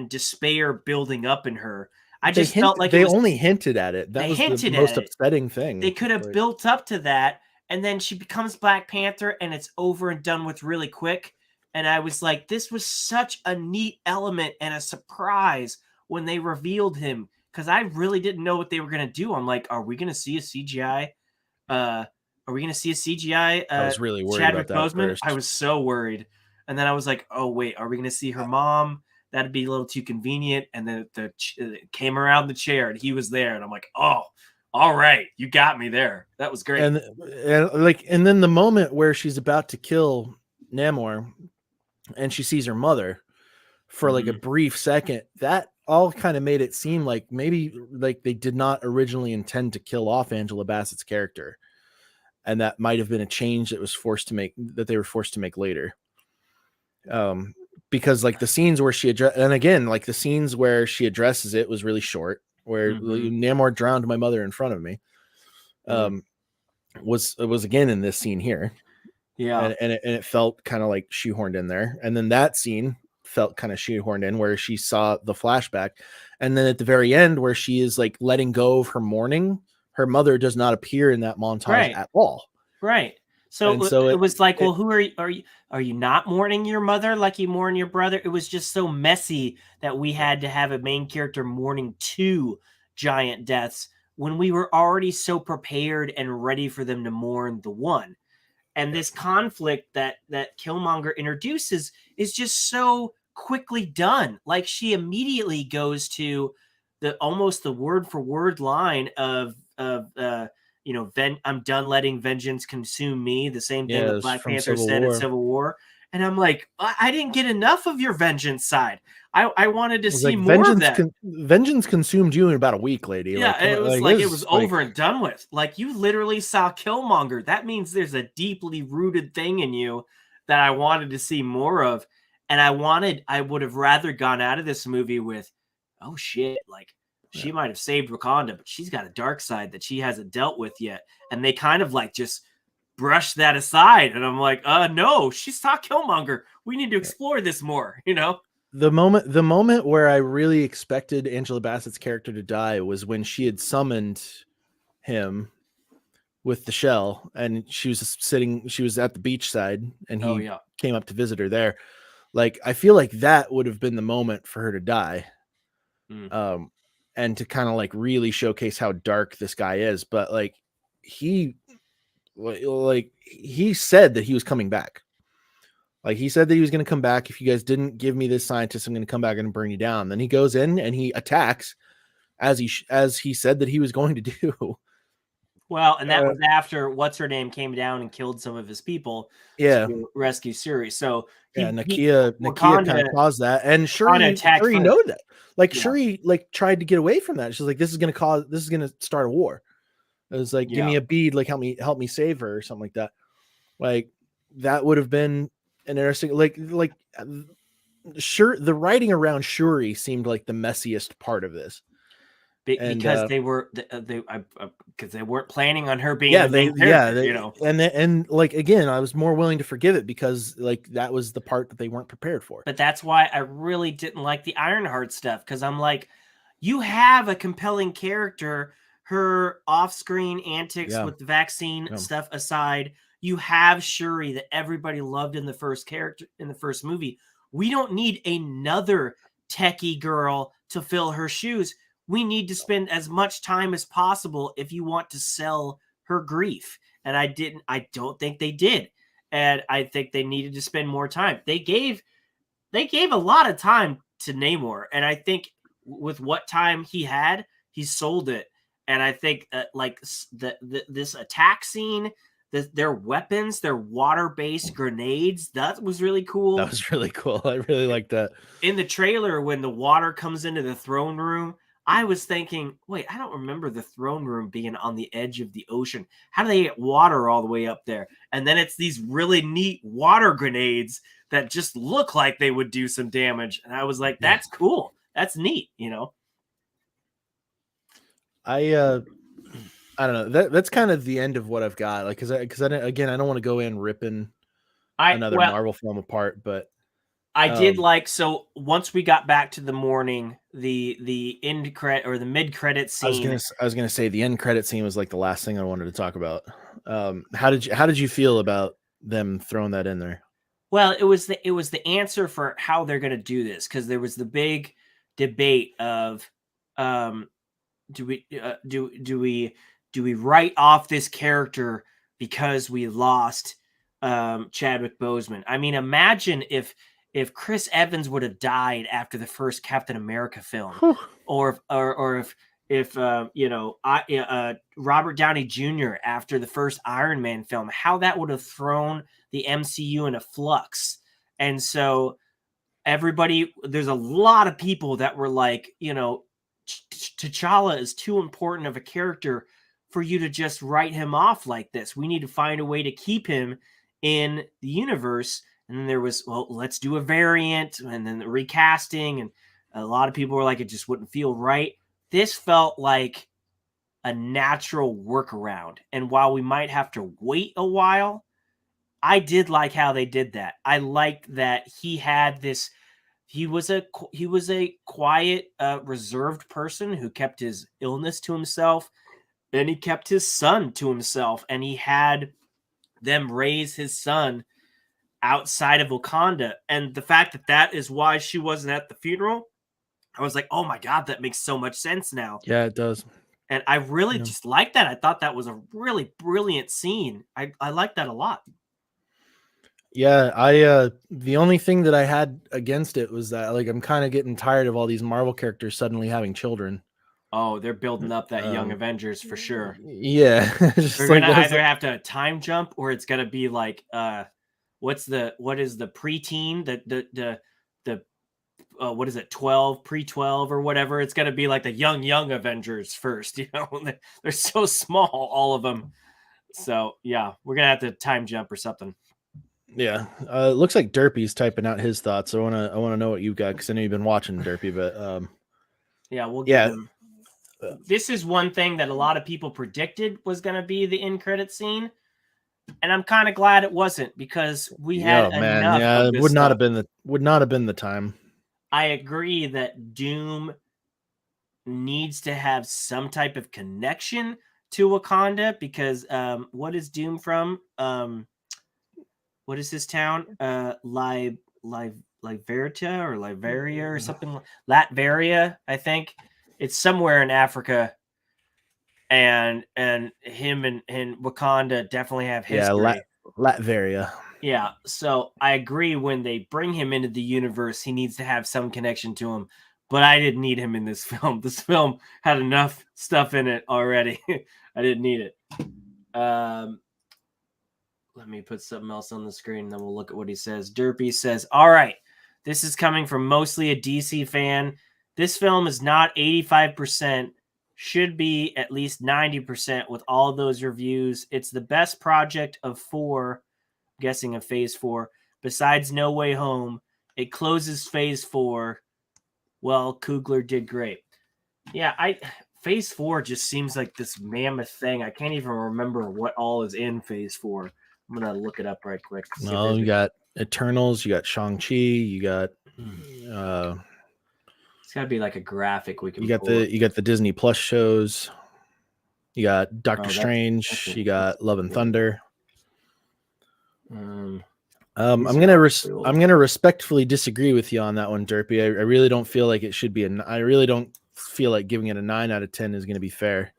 despair building up in her. I just felt like they only hinted at it. That was the most upsetting thing. They could have built up to that, and then she becomes Black Panther, and it's over and done with really quick. And I was like, this was such a neat element and a surprise when they revealed him, because I really didn't know what they were going to do. I'm like, are we going to see a CGI? I was really worried Chadwick about that Boseman? First. I was so worried. And then I was like, oh, wait, are we going to see her mom? That'd be a little too convenient. And then it came around the chair, and he was there. And I'm like, oh, all right, you got me there. That was great. And then the moment where she's about to kill Namor, and she sees her mother for like a brief second, that all kind of made it seem like maybe like they did not originally intend to kill off Angela Bassett's character. And that might have been a change that they were forced to make later. Because like the scenes where the scenes where she addresses it was really short, where Namor drowned my mother in front of me. Was again in this scene here. Yeah. And it felt kind of like shoehorned in there. And then that scene felt kind of shoehorned in, where she saw the flashback. And then at the very end, where she is like letting go of her mourning, her mother does not appear in that montage at all. Right. So it was like, well, who are you not mourning your mother like you mourn your brother? It was just so messy that we had to have a main character mourning two giant deaths when we were already so prepared and ready for them to mourn the one. And this conflict that Killmonger introduces is just so quickly done. Like, she immediately goes to almost the word for word line of I'm done letting vengeance consume me. The same thing that Black Panther said in Civil War. And I'm like, I didn't get enough of your vengeance side. I wanted to see more of that. Vengeance consumed you in about a week, lady. Yeah, it was over and done with. Like, you literally saw Killmonger. That means there's a deeply rooted thing in you that I wanted to see more of. And I would have rather gone out of this movie with, oh shit, like she might have saved Wakanda, but she's got a dark side that she hasn't dealt with yet. And they kind of like just brush that aside. And I'm like, no, she's not Killmonger. We need to explore this more, you know? The moment where I really expected Angela Bassett's character to die was when she had summoned him with the shell, and she was at the beach side, and he came up to visit her there. Like, I feel like that would have been the moment for her to die. And to kind of like really showcase how dark this guy is. But like he said that he was coming back. Like, he said that he was going to come back. If you guys didn't give me this scientist, I'm going to come back and burn you down. Then he goes in and he attacks as he said that he was going to do. Well, and that was after what's her name came down and killed some of his people to rescue Shuri. So Nakia kind of caused that, and Shuri know that. Like, Shuri like tried to get away from that. She's like, this is going to start a war. It was like, give me a bead, like help me save her or something like that. Like, that would have been an interesting, sure, the writing around Shuri seemed like the messiest part of this. Because they weren't planning on her being the main character, you know. And like, again, I was more willing to forgive it because like that was the part that they weren't prepared for. But that's why I really didn't like the Ironheart stuff, because I'm like, you have a compelling character. Her off-screen antics with the vaccine stuff aside, you have Shuri that everybody loved in the first movie. We don't need another techie girl to fill her shoes. We need to spend as much time as possible if you want to sell her grief. And I don't think they did. And I think they needed to spend more time. They gave a lot of time to Namor. And I think with what time he had, he sold it. And I think this attack scene, their weapons, their water-based grenades, that was really cool. That was really cool. I really like that. In the trailer, when the water comes into the throne room, I was thinking, wait, I don't remember the throne room being on the edge of the ocean. How do they get water all the way up there? And then it's these really neat water grenades that just look like they would do some damage. And I was like, that's cool. That's neat, you know? I don't know. That's kind of the end of what I've got. Like, because I don't want to go in ripping another Marvel film apart, but I did like, so once we got back to the morning, the end credit or the mid credit scene. I was gonna say the end credit scene was like the last thing I wanted to talk about. How did you feel about them throwing that in there? Well, it was the answer for how they're gonna do this, because there was the big debate of do we write off this character because we lost Chadwick Boseman? I mean, imagine if Chris Evans would have died after the first Captain America film, or if Robert Downey Jr. after the first Iron Man film, how that would have thrown the MCU in a flux. And so there's a lot of people that were like, T'Challa is too important of a character for you to just write him off like this. We need to find a way to keep him in the universe. And then there was, well, let's do a variant, and then the recasting. And a lot of people were like, it just wouldn't feel right. This felt like a natural workaround. And while we might have to wait a while, I did like how they did that. I liked that he had this, he was a quiet, reserved person who kept his illness to himself, and he kept his son to himself, and he had them raise his son outside of Wakanda. And the fact that is why she wasn't at the funeral, I was like, oh my God, that makes so much sense now. Yeah, it does. And I really just liked that. I thought that was a really brilliant scene. I liked that a lot. Yeah, the only thing that I had against it was that, like, I'm kind of getting tired of all these Marvel characters suddenly having children. Oh, they're building up that Young Avengers for sure. Yeah. They're going to either have to time jump, or it's going to be like, what is the preteen, the what is it, 12, pre-12 or whatever? It's going to be like the young Avengers first, they're so small, all of them. So yeah, we're going to have to time jump or something. Yeah. It looks like Derpy's typing out his thoughts. So I want to know what you've got, because I know you've been watching Derpy, but Yeah, we'll give him. This is one thing that a lot of people predicted was going to be the end credit scene, and I'm kind of glad it wasn't because we had enough. Of this would not stuff. have been the time. I agree that Doom needs to have some type of connection to Wakanda because what is Doom from? What is his town? Liberia or Liberia or something. Latveria, I think. It's somewhere in Africa. And him and Wakanda definitely have history. Yeah, Latveria. Yeah, so I agree when they bring him into the universe, he needs to have some connection to him. But I didn't need him in this film. This film had enough stuff in it already. I didn't need it. Let me put something else on the screen, and then we'll look at what he says. Derpy says, all right, this is coming from mostly a DC fan. This film is not 85%. Should be at least 90% with all of those reviews. It's the best project of 4, I'm guessing of Phase 4, besides No Way Home. It closes Phase 4. Well, Coogler did great. Yeah, Phase 4 just seems like this mammoth thing. I can't even remember what all is in Phase 4. I'm going to look it up right quick. No, you got Eternals, you got Shang-Chi, you got it's got to be like a graphic we can you got the Disney Plus shows. You got Doctor Strange, you got Love and Thunder. I'm gonna respectfully disagree with you on that one, Derpy. I really don't feel like it should be I really don't feel like giving it a 9 out of 10 is going to be fair.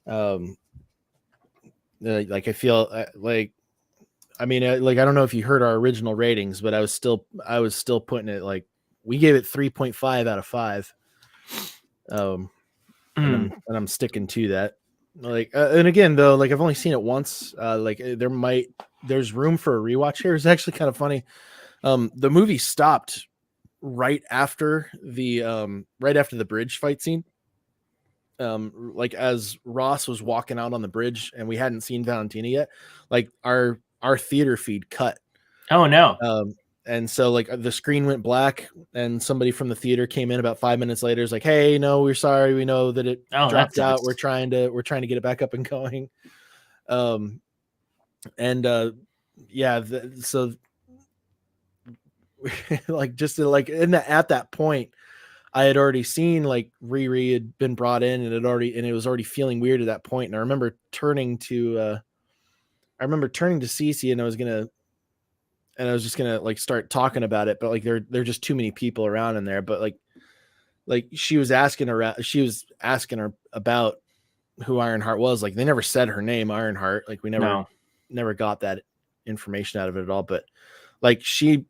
Like I feel like, I mean, like I don't know if you heard our original ratings, but I was still putting it like we gave it 3.5 out of 5. And I'm sticking to that. Like, and again though, like I've only seen it once. Like there's room for a rewatch here. It's actually kind of funny. The movie stopped right after the bridge fight scene. Like as Ross was walking out on the bridge and we hadn't seen Valentina yet, like our theater feed cut. Oh no. And so like the screen went black and somebody from the theater came in about 5 minutes later. It's like, hey, no, we're sorry. We know that it dropped out. We're trying to get it back up and going. So like just to, like at that point, I had already seen like Riri had been brought in and it was already feeling weird at that point. And I remember turning to Cece and I was just gonna like start talking about it, but like there are just too many people around in there. But like she was asking her about who Ironheart was. Like they never said her name, Ironheart. Like we never got that information out of it at all. But like she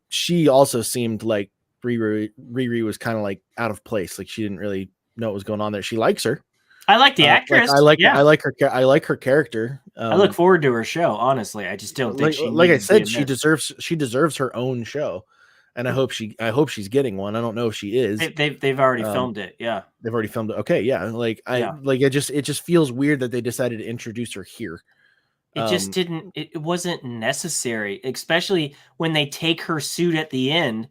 also seemed like Riri was kind of like out of place. Like she didn't really know what was going on there. She likes her. I like the actress. I like her character. I look forward to her show. Honestly, I just don't think she deserves her own show, and I hope she's getting one. I don't know if she is. They've already filmed it. Yeah, they've already filmed it. Okay, yeah. It just feels weird that they decided to introduce her here. It just didn't. It wasn't necessary, especially when they take her suit at the end.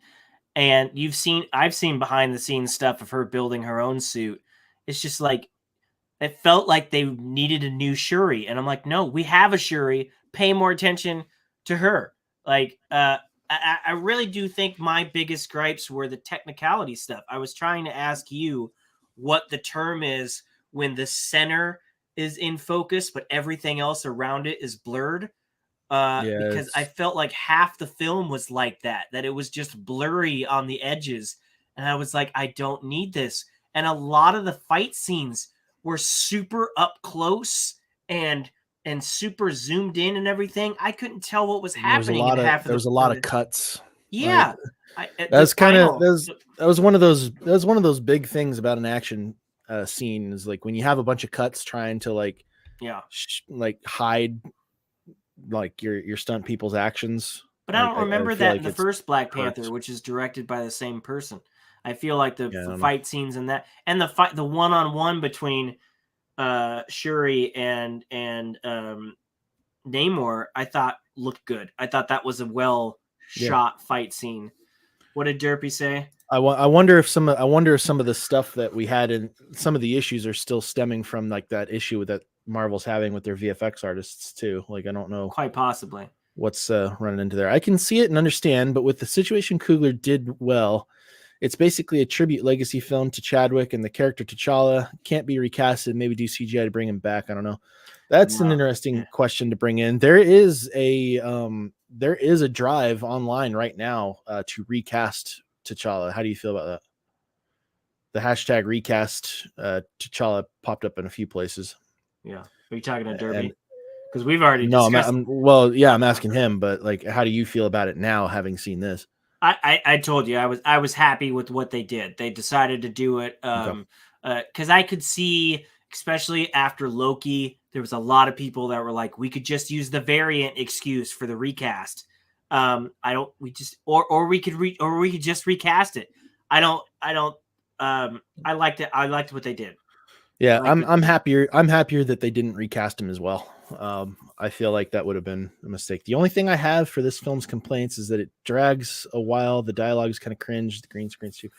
And I've seen behind the scenes stuff of her building her own suit. It's just like, it felt like they needed a new Shuri. And I'm like, no, we have a Shuri. Pay more attention to her. Like, I really do think my biggest gripes were the technicality stuff. I was trying to ask you what the term is when the center is in focus, but everything else around it is blurred. Because I felt like half the film was like that it was just blurry on the edges. And I was like, I don't need this. And a lot of the fight scenes were super up close and super zoomed in and everything. I couldn't tell what was happening. There was a lot of cuts. Yeah. That was one of those big things about an action scene is like when you have a bunch of cuts trying to like hide like your stunt people's actions. But I don't remember that in the first Black Panther, which is directed by the same person. I feel like the fight scenes in that and the one-on-one between Shuri and Namor, I thought looked good. I thought that was a well shot fight scene. What did Derpy say? I wonder if some of the stuff that we had in some of the issues are still stemming from like that issue that Marvel's having with their VFX artists too. Like I don't know Quite possibly. what's running into there. I can see it and understand, but with the situation Coogler did well, it's basically a tribute legacy film to Chadwick, and the character T'Challa can't be recasted. Maybe do CGI to bring him back. I don't know. That's an interesting question to bring in. There is a drive online right now to recast T'Challa. How do you feel about that? The hashtag recast T'Challa popped up in a few places. Yeah. Are you talking to Derby? Because we've already no, discussed. I'm asking him, but like, how do you feel about it now, having seen this? I told you I was happy with what they did. They decided to do it because I could see, especially after Loki, there was a lot of people that were like, we could just use the variant excuse for the recast. We could just recast it. I liked it. I liked what they did. Yeah, I'm happier that they didn't recast him as well. I feel like that would have been a mistake. The only thing I have for this film's complaints is that it drags a while. The dialogue is kind of cringe. The green screen's too.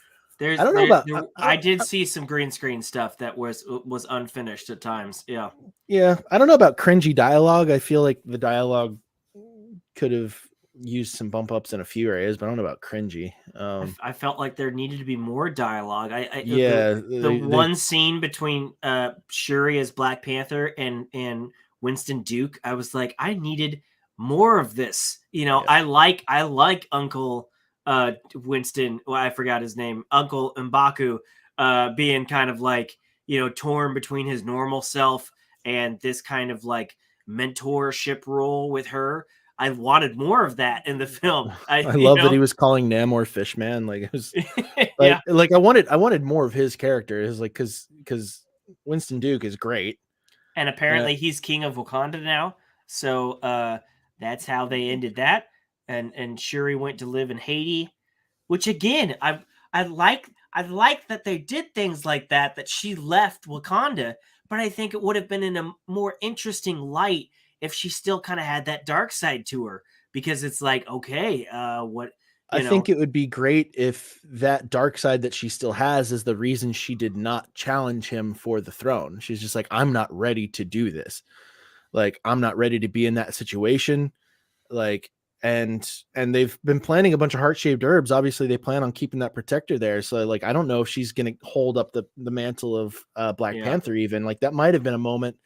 I did see some green screen stuff that was unfinished at times. Yeah. Yeah. I don't know about cringy dialogue. I feel like the dialogue could have used some bump ups in a few areas, but I don't know about cringy. I felt like there needed to be more dialogue. The one scene between Shuri as Black Panther and Winston Duke, I was like, I needed more of this. You know, yeah. I like Uncle Winston. Well, I forgot his name. Uncle M'Baku being kind of like, you know, torn between his normal self and this kind of like mentorship role with her. I wanted more of that in the film. I love that he was calling Namor Fishman. Like it was like, yeah. Like I wanted more of his character. It was like because Winston Duke is great. And apparently he's king of Wakanda now. So that's how they ended that. And Shuri went to live in Haiti, which again, I like that they did things like that she left Wakanda, but I think it would have been in a more interesting light if she still kind of had that dark side to her, because it's like, okay, I think it would be great if that dark side that she still has is the reason she did not challenge him for the throne. She's just like, I'm not ready to do this. Like, I'm not ready to be in that situation. Like, and they've been planting a bunch of heart-shaped herbs. Obviously they plan on keeping that protector there. So like, I don't know if she's going to hold up the mantle of Black Panther. Even like that might've been a moment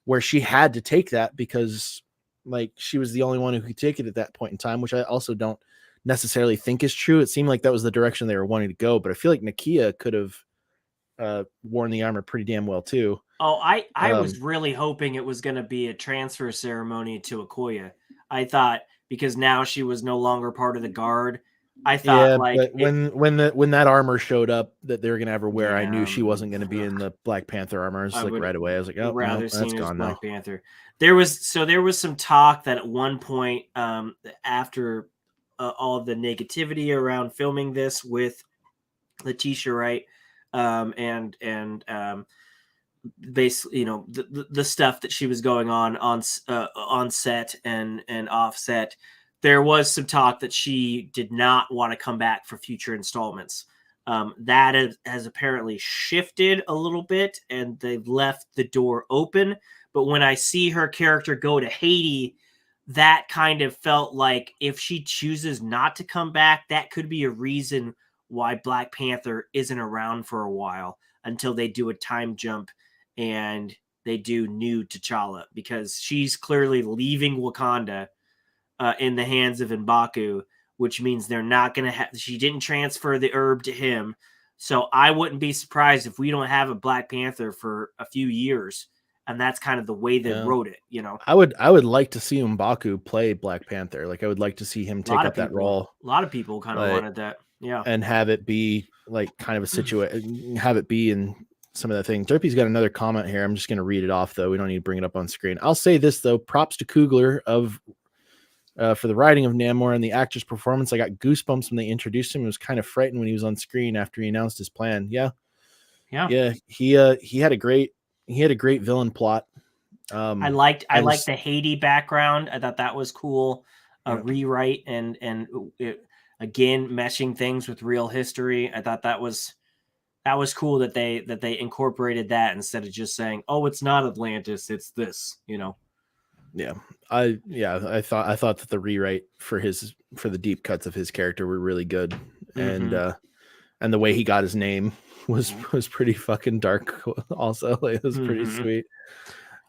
where she had to take that because like she was the only one who could take it at that point in time, which I also don't necessarily think is true. It seemed like that was the direction they were wanting to go, but I feel like Nakia could have worn the armor pretty damn well too. Oh, I was really hoping it was going to be a transfer ceremony to Okoye. I thought because now she was no longer part of the guard. I thought but when that armor showed up that they were gonna have her wear, I knew she wasn't gonna be in the Black Panther armor. It's like right away. I was like, oh, no, that's gone now. Black Panther. There was some talk that at one point, after all of the negativity around filming this with Letitia Wright, and basically, you know, the stuff that she was going on set and off set. There was some talk that she did not want to come back for future installments. That has apparently shifted a little bit, and they've left the door open. But when I see her character go to Haiti, that kind of felt like if she chooses not to come back, that could be a reason why Black Panther isn't around for a while until they do a time jump and they do new T'Challa, because she's clearly leaving Wakanda in the hands of M'Baku, which means they're not going to have, she didn't transfer the herb to him. So I wouldn't be surprised if we don't have a Black Panther for a few years. And that's kind of the way they wrote it, you know. I would like to see M'Baku play Black Panther. Like I would like to see him take up that role. A lot of people kind of wanted that. Yeah. And have it be like kind of a situation, have it be in some of the things. Derpy's got another comment here. I'm just going to read it off though. We don't need to bring it up on screen. I'll say this though, props to Coogler for the writing of Namor and the actor's performance. I got goosebumps when they introduced him. It was kind of frightened when he was on screen after he announced his plan. Yeah. He had a great villain plot. I liked the Haiti background. I thought that was cool. Rewrite and again meshing things with real history. I thought that was cool that they incorporated that instead of just saying, "Oh, it's not Atlantis, it's this," you know. Yeah. I thought that the rewrite for the deep cuts of his character were really good. Mm-hmm. And the way he got his name was pretty fucking dark also. Like, it was pretty Mm-hmm. sweet.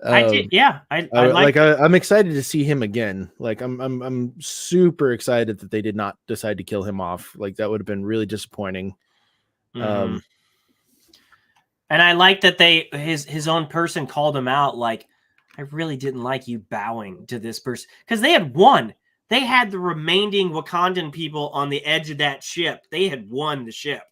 I did, yeah. I liked it. I'm excited to see him again. Like I'm super excited that they did not decide to kill him off. Like that would have been really disappointing. Mm-hmm. And I like that his own person called him out. Like, I really didn't like you bowing to this person because they had won. They had the remaining Wakandan people on the edge of that ship. They had won the ship,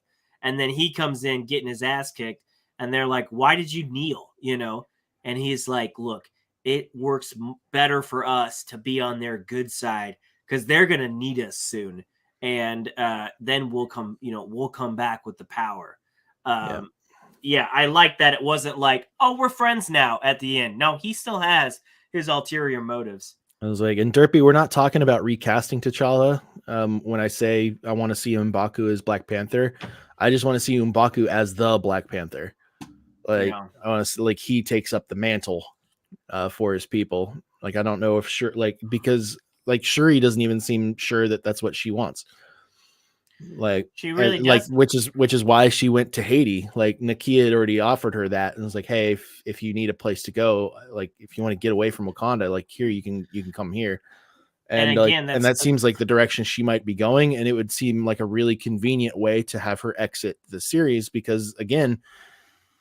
and then he comes in getting his ass kicked, and they're like, "Why did you kneel?" You know, and he's like, "Look, it works better for us to be on their good side because they're gonna need us soon, and then we'll come. You know, we'll come back with the power." Yeah. Yeah, I like that it wasn't like, oh, we're friends now at the end. No, he still has his ulterior motives. I was like, and Derpy, we're not talking about recasting T'Challa. When I say I want to see M'Baku as Black Panther, I just want to see M'Baku as the Black Panther. Like, Yeah. I want to like he takes up the mantle for his people. Like, I don't know if because like Shuri doesn't even seem sure that that's what she wants. Like, She really like does. which is why she went to Haiti. Like Nakia had already offered her that and was like, hey, if you need a place to go, like if you want to get away from Wakanda, like here you can come here. And And again, and that's that seems like the direction she might be going, and it would seem like a really convenient way to have her exit the series because again,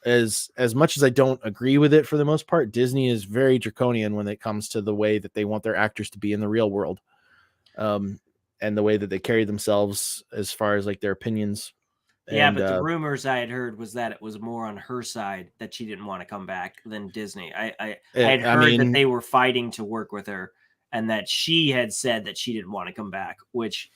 as much as I don't agree with it for the most part, Disney is very draconian when it comes to the way that they want their actors to be in the real world. And the way that they carry themselves as far as like their opinions. yeah, And but the rumors I had heard was that it was more on her side that she didn't want to come back than Disney. I had I heard that mean, they were fighting to work with her and that she had said that she didn't want to come back, which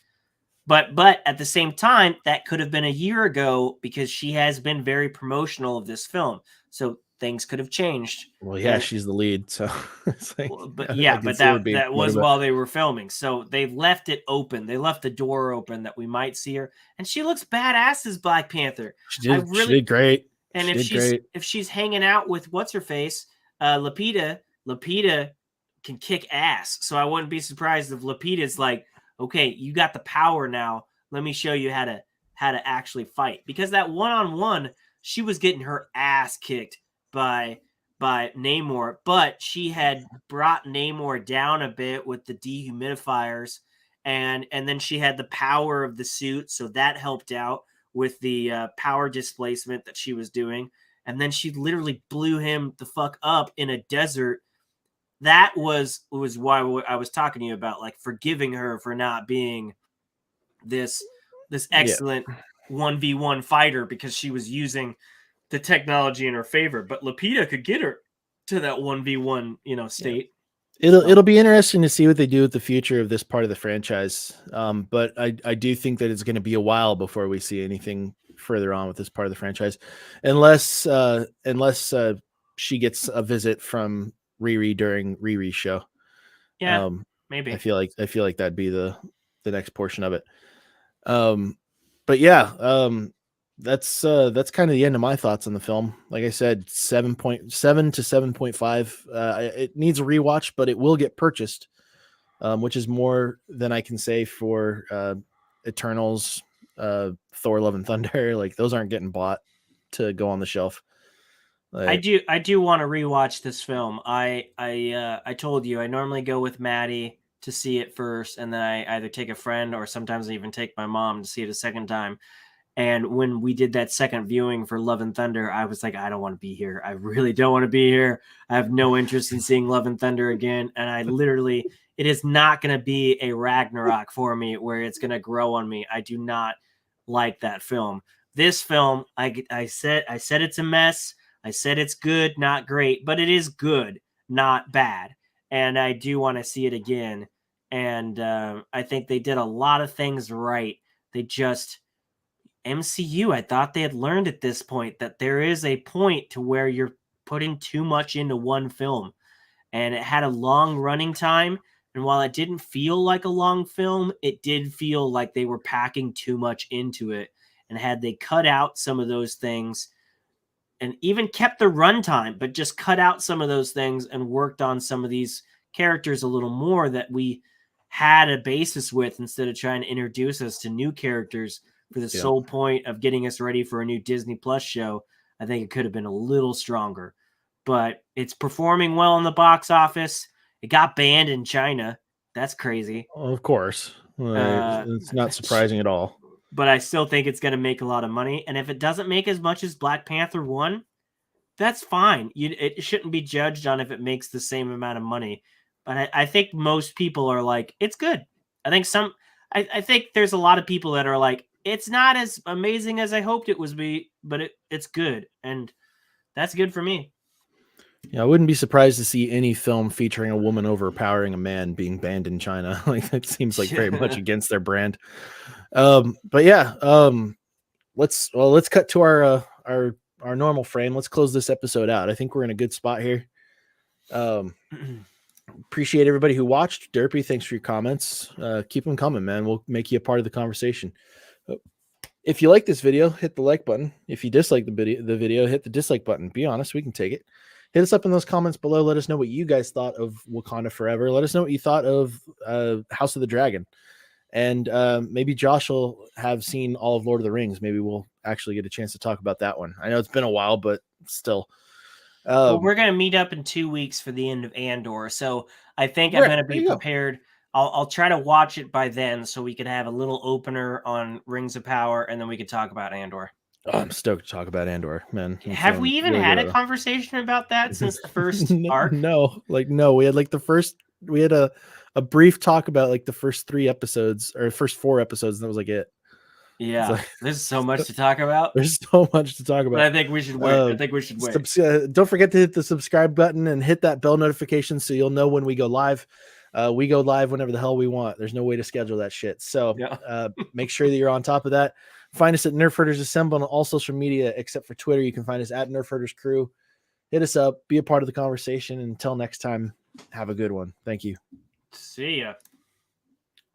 but at the same time, that could have been a year ago because she has been very promotional of this film. So things could have changed. well, yeah, And she's the lead, so it's like but I yeah, can but see her being that was promoted. But while they were filming. So they left it open. They left the door open that we might see her. And she looks badass as Black Panther. I she really did great. and She did great. if she's hanging out with what's her face, Lapita can kick ass. So I wouldn't be surprised if Lapita's like, okay, you got the power now. Let me show you how to actually fight. Because that one-on-one, she was getting her ass kicked by Namor, but she had brought Namor down a bit with the dehumidifiers, and then she had the power of the suit, so that helped out with the power displacement that she was doing, and then she literally blew him the fuck up in a desert. That was why I was talking to you about, like, forgiving her for not being this Yeah, excellent 1v1 fighter because she was using the technology in her favor. But Lapita could get her to that 1v1, yeah. state. So, It'll be interesting to see what they do with the future of this part of the franchise. But I do think that it's going to be a while before we see anything further on with this part of the franchise, unless she gets a visit from Riri during Riri's show. yeah, Um, maybe. I feel like that'd be the next portion of it. But yeah, that's kind of the end of my thoughts on the film. Like I said, 7.7 to 7.5. It needs a rewatch, but it will get purchased, which is more than I can say for Eternals, Thor: Love and Thunder. Like those aren't getting bought to go on the shelf. Like, I do want to rewatch this film. I told you I normally go with Maddie to see it first, and then I either take a friend or sometimes I even take my mom to see it a second time. And when we did that second viewing for Love and Thunder, I was like, I don't want to be here. I really don't want to be here. I have no interest in seeing Love and Thunder again. And I literally, it is not going to be a Ragnarok for me where it's going to grow on me. I do not like that film. This film, I said it's a mess. I said it's good, not great, but it is good, not bad. And I do want to see it again. And I think they did a lot of things right. They just MCU, I thought they had learned at this point that there is a point to where you're putting too much into one film, and it had a long running time And while it didn't feel like a long film, it did feel like they were packing too much into it. And had they cut out some of those things and even kept the runtime, but just cut out some of those things and worked on some of these characters a little more that we had a basis with, instead of trying to introduce us to new characters for the sole point of getting us ready for a new Disney Plus show, I think it could have been a little stronger. But it's performing well in the box office. It got banned in China. That's crazy. Of course. It's not surprising at all. But I still think it's going to make a lot of money. And if it doesn't make as much as Black Panther 1, that's fine. It shouldn't be judged on if it makes the same amount of money. But I think most people are like, it's good. I think there's a lot of people that are like, it's not as amazing as I hoped it was but it's good. And that's good for me. Yeah, I wouldn't be surprised to see any film featuring a woman overpowering a man being banned in China. Like, that seems like very much against their brand. But yeah, let's cut to our normal frame. Let's close this episode out. I think we're in a good spot here. Appreciate everybody who watched. Derpy, thanks for your comments. Keep them coming, man. We'll make you a part of the conversation. If you like this video, hit the like button. If you dislike the video, hit the dislike button. Be honest, we can take it. Hit us up in those comments below. Let us know what you guys thought of Wakanda Forever. Let us know what you thought of House of the Dragon. And maybe Josh will have seen all of Lord of the Rings. Maybe we'll actually get a chance to talk about that one. I know it's been a while, but still. Well, we're going to meet up in 2 weeks for the end of Andor. So I think I'm going to be prepared. I'll try to watch it by then so we could have a little opener on Rings of Power, and then we could talk about Andor. Oh, I'm stoked to talk about Andor, man. Have we even had a conversation about that since the first arc? No. We had we had a brief talk about like the first 3 episodes or first 4 episodes, and that was like it. Yeah, like, there's so much to talk about. There's so much to talk about. But I think we should wait. Don't forget to hit the subscribe button and hit that bell notification so you'll know when we go live. We go live whenever the hell we want. There's no way to schedule that shit. So make sure that you're on top of that. Find us at Nerfherders Assemble on all social media except for Twitter. You can find us at Nerfherders Crew. Hit us up. Be a part of the conversation. Until next time, have a good one. Thank you. See ya.